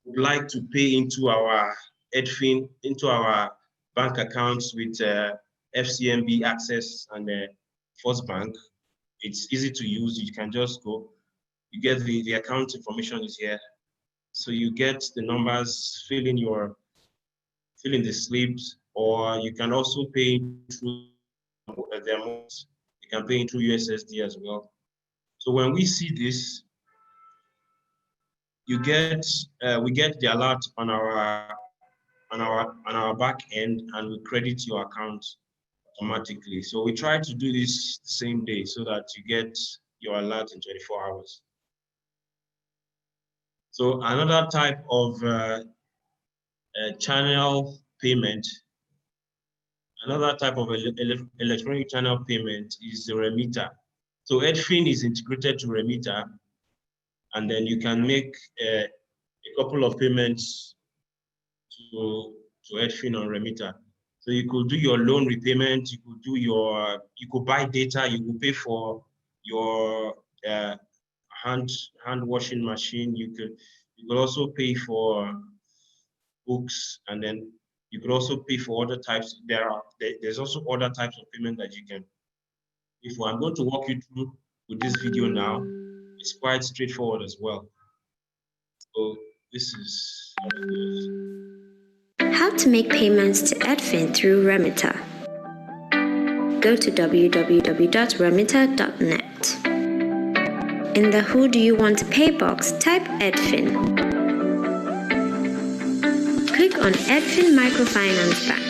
L: would like to pay into our Edfin, into our bank accounts with FCMB Access and First Bank, it's easy to use. You can just go. You get the account information is here. So you get the numbers, fill in the slips, or you can also pay through the amount. You can pay through USSD as well. So when we see this, we get the alert on our back end, and we credit your account automatically. So we try to do this the same day so that you get your alert in 24 hours. So another type of channel payment, another type of electronic channel payment is the remitter. So Edfin is integrated to remitter, and then you can make a couple of payments to Edfin on remitter. So you could do your loan repayment, you could buy data, you could pay for your hand washing machine, you could also pay for books, and then you could also pay for other types. There's also other types of payment that you can pay for. I'm going to walk you through with this video now. It's quite straightforward as well. So this is how it goes.
C: How to make payments to Edfin through Remitter. Go to www.remitter.net. In the Who Do You Want to Pay box, type Edfin. Click on Edfin Microfinance Bank.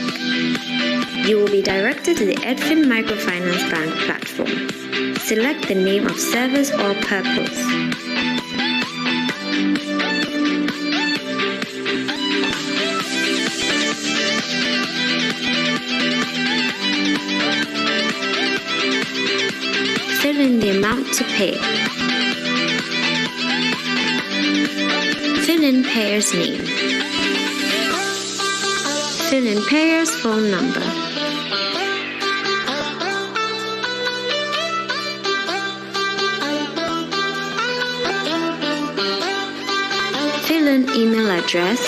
C: You will be directed to the Edfin Microfinance Bank platform. Select the name of service or purpose. Fill in the amount to pay. Fill in payer's name. Fill in payer's phone number. Fill in email address.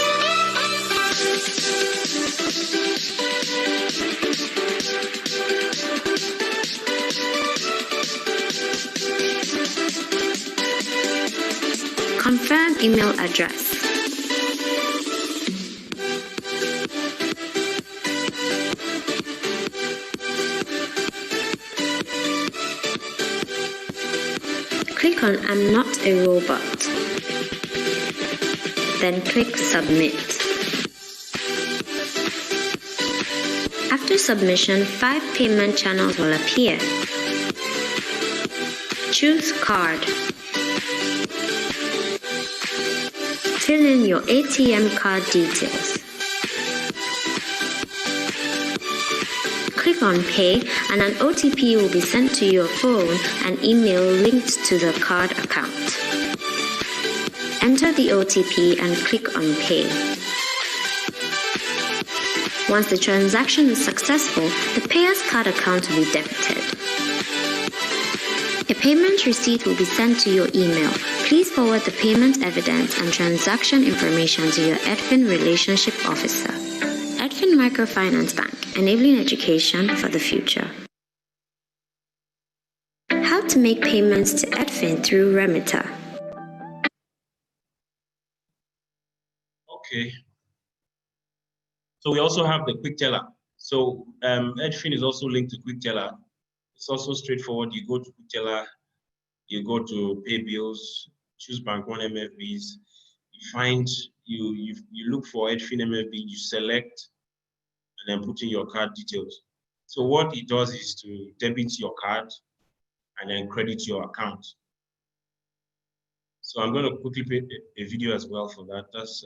C: Confirm email address. Click on I'm not a robot. Then click Submit. After submission, 5 payment channels will appear. Choose Card. Fill in your ATM card details. Click on Pay and an OTP will be sent to your phone and email linked to the card account. Enter the OTP and click on Pay. Once the transaction is successful, the payer's card account will be debited. A payment receipt will be sent to your email. Please forward the payment evidence and transaction information to your Edfin Relationship Officer. Edfin Microfinance Bank, enabling education for the future. How to make payments to Edfin through Remitter.
L: Okay. So we also have the Quick Teller. So Edfin is also linked to Quick Teller. It's also straightforward. You go to Quick Teller, you go to Pay Bills, choose Bank 1 MFBs, you find, you look for Edfin MFB, you select, and then put in your card details. So what it does is to debit your card and then credit your account. So I'm going to quickly play a video as well for that. That's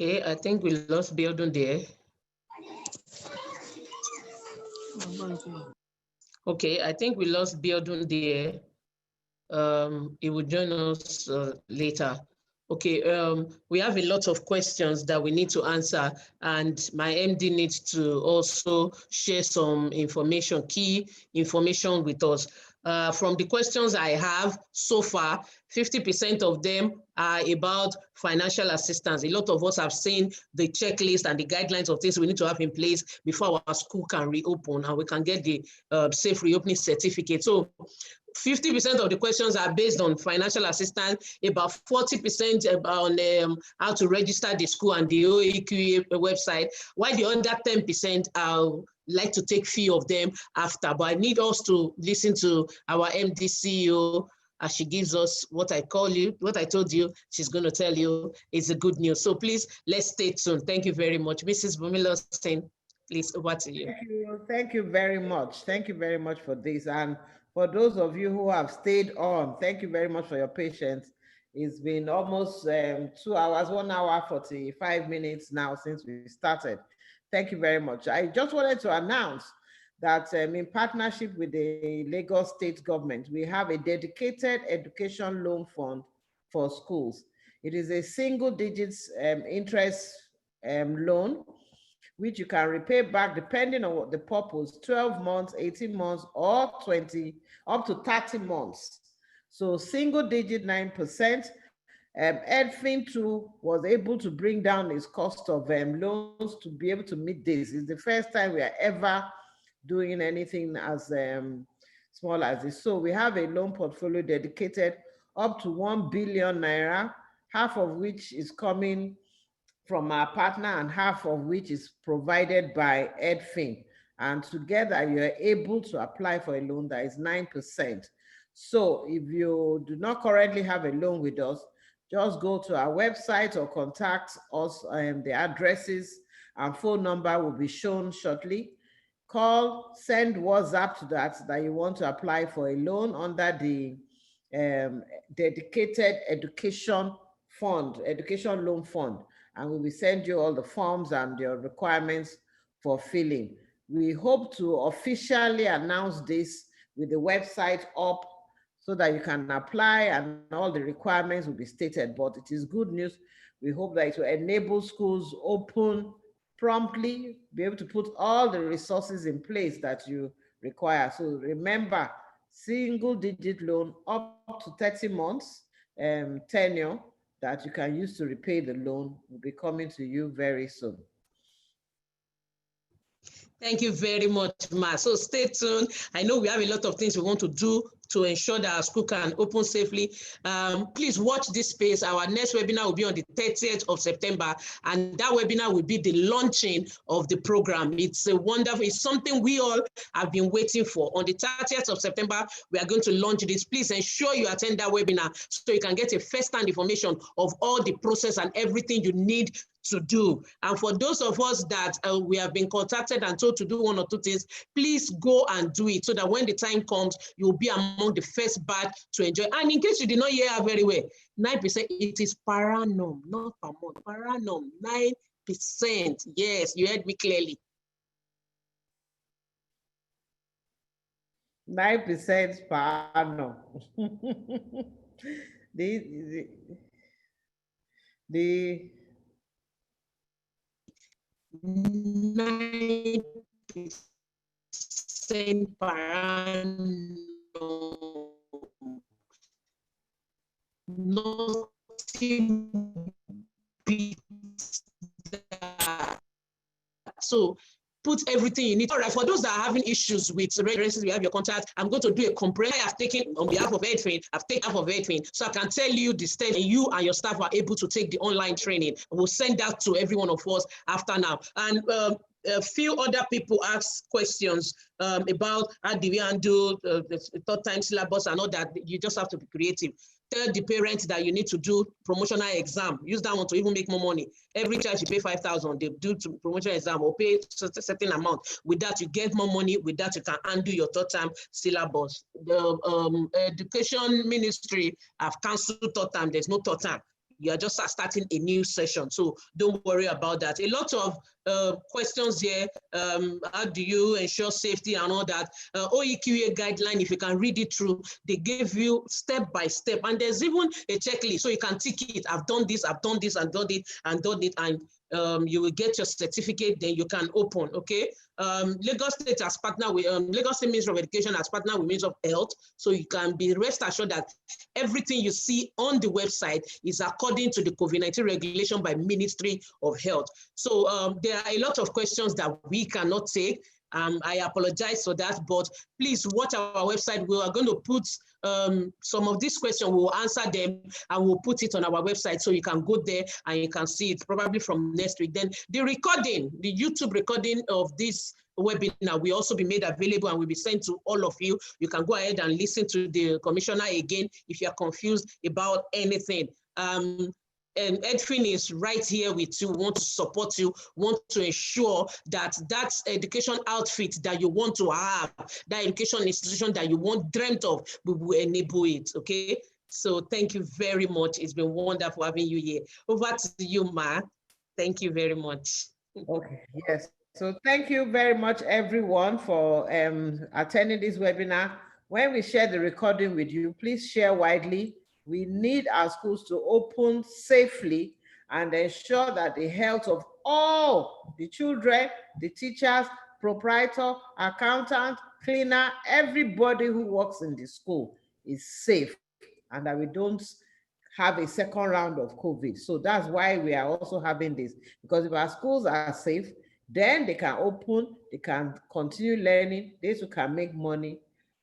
A: Okay, I think we lost Bildun there. Okay, I think we lost Bildun there. He will join us later. Okay, we have a lot of questions that we need to answer, and my MD needs to also share some information, key information with us. From the questions I have so far, 50% of them are about financial assistance. A lot of us have seen the checklist and the guidelines of things we need to have in place before our school can reopen and we can get the safe reopening certificate. So 50% of the questions are based on financial assistance, about 40% on how to register the school and the OAQ website, while the other 10% are like to take few of them after. But I need us to listen to our MD CEO as she gives us what I told you, she's going to tell you is a good news. So please, let's stay tuned. Thank you very much. Mrs. Bumilosin, please, over to you.
B: Thank you very much. Thank you very much for this. And for those of you who have stayed on, thank you very much for your patience. It's been almost 2 hours, 1 hour, 45 minutes now since we started. Thank you very much. I just wanted to announce that in partnership with the Lagos State government, we have a dedicated education loan fund for schools. It is a single digits interest loan, which you can repay back depending on what the purpose, 12 months, 18 months, or 20, up to 30 months. So single digit 9%. Edfin too was able to bring down its cost of loans to be able to meet this. It's the first time we are ever doing anything as small as this. So we have a loan portfolio dedicated up to 1 billion naira, half of which is coming from our partner and half of which is provided by Edfin. And together you are able to apply for a loan that is 9%. So if you do not currently have a loan with us, just go to our website or contact us. The addresses and phone number will be shown shortly. Call, send WhatsApp to that you want to apply for a loan under the dedicated education loan fund, and we will send you all the forms and your requirements for filling. We hope to officially announce this with the website up so that you can apply and all the requirements will be stated, but it is good news. We hope that it will enable schools open promptly, be able to put all the resources in place that you require. So remember, single digit loan up to 30 months tenure that you can use to repay the loan will be coming to you very soon.
A: Thank you very much, Ma. So stay tuned. I know we have a lot of things we want to do to ensure that our school can open safely. Please watch this space. Our next webinar will be on the 30th of September, and that webinar will be the launching of the program. It's a wonderful, it's something we all have been waiting for. On the 30th of September, we are going to launch this. Please ensure you attend that webinar so you can get a first-hand information of all the process and everything you need to do. And for those of us that we have been contacted and told to do one or two things, please go and do it so that when the time comes, you'll be among the first batch to enjoy. And in case you did not hear her very well, 9%, it is per annum, not per month, per annum, 9%. Yes, you heard me clearly.
B: 9% per annum. the
A: 9% per annum. Nothing beats that. So put everything you need. All right, for those that are having issues with references, we have your contact. I'm going to do a comprehensive. I have taken on behalf of EdFin, I've taken half of EdFin, so I can tell you the steps and you and your staff are able to take the online training. We'll send that to every one of us after now. And a few other people ask questions about how do we handle the third time syllabus and all that. You just have to be creative. Tell the parents that you need to do promotional exam. Use that one to even make more money. Every child should pay 5,000. They do promotional exam or pay a certain amount. With that, you get more money. With that, you can undo your third time syllabus. The education ministry have cancelled third time. There's no third time. You are just starting a new session, so don't worry about that. A lot of questions here. How do you ensure safety and all that? OEQA guideline, if you can read it through, they gave you step by step, and there's even a checklist, so you can tick it. I've done this, I've done this, and done it, and done it, and you will get your certificate. Then you can open. Okay. Lagos State has partnered with Lagos State Ministry of Education has partnered with Ministry of Health, so you can be rest assured that everything you see on the website is according to the COVID-19 regulation by Ministry of Health. So there are a lot of questions that we cannot take. I apologize for that, but please watch our website. We are going to put some of these questions, we will answer them and we'll put it on our website so you can go there and you can see it probably from next week. Then the recording, the YouTube recording of this webinar will also be made available and will be sent to all of you. You can go ahead and listen to the commissioner again if you're confused about anything. And EdFin is right here with you, want to support you, want to ensure that that education outfit that you want to have, that education institution that you want, dreamt of, we will enable it, okay? So thank you very much. It's been wonderful having you here. Over to you, Ma. Thank you very much.
B: Okay, yes. So thank you very much, everyone, for attending this webinar. When we share the recording with you, please share widely. We need our schools to open safely and ensure that the health of all the children, the teachers, proprietor, accountant, cleaner, everybody who works in the school is safe, and that we don't have a second round of COVID. So that's why we are also having this, because if our schools are safe, then they can open, they can continue learning, they too can make money.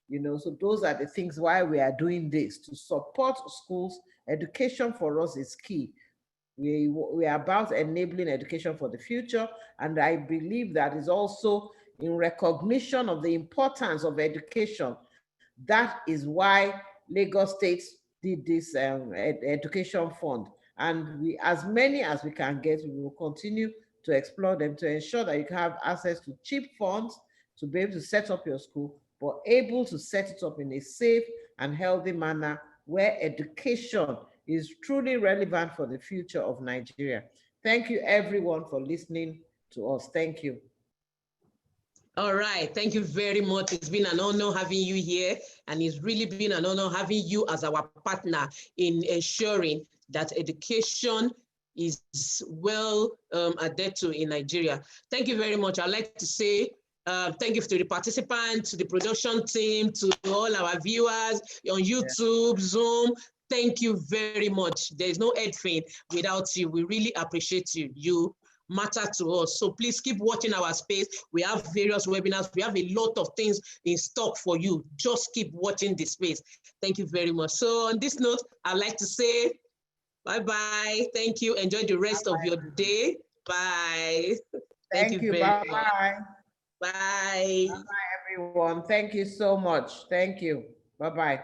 B: You know, so those are the things why we are doing this, to support schools. Education for us is key. We are about enabling education for the future. And I believe that is also in recognition of the importance of education. That is why Lagos State did this education fund. And we, as many as we can get, we will continue to explore them to ensure that you can have access to cheap funds to be able to set up your school, but able to set it up in a safe and healthy manner where education is truly relevant for the future of Nigeria. Thank you, everyone, for listening to us. Thank you.
A: All right, thank you very much. It's been an honor having you here, and it's really been an honor having you as our partner in ensuring that education is well adhered to in Nigeria. Thank you very much. I'd like to say thank you to the participants, to the production team, to all our viewers on YouTube, Zoom. Thank you very much. There's no EdFin without you. We really appreciate you. You matter to us. So please keep watching our space. We have various webinars. We have a lot of things in stock for you. Just keep watching the space. Thank you very much. So on this note, I'd like to say bye-bye. Thank you. Enjoy the rest of your day. Bye.
B: Thank you. Bye-bye.
A: Bye.
B: Bye-bye, everyone. Thank you so much. Thank you. Bye-bye.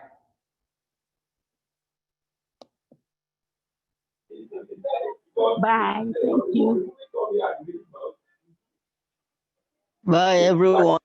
M: Bye. Thank you. Bye, everyone.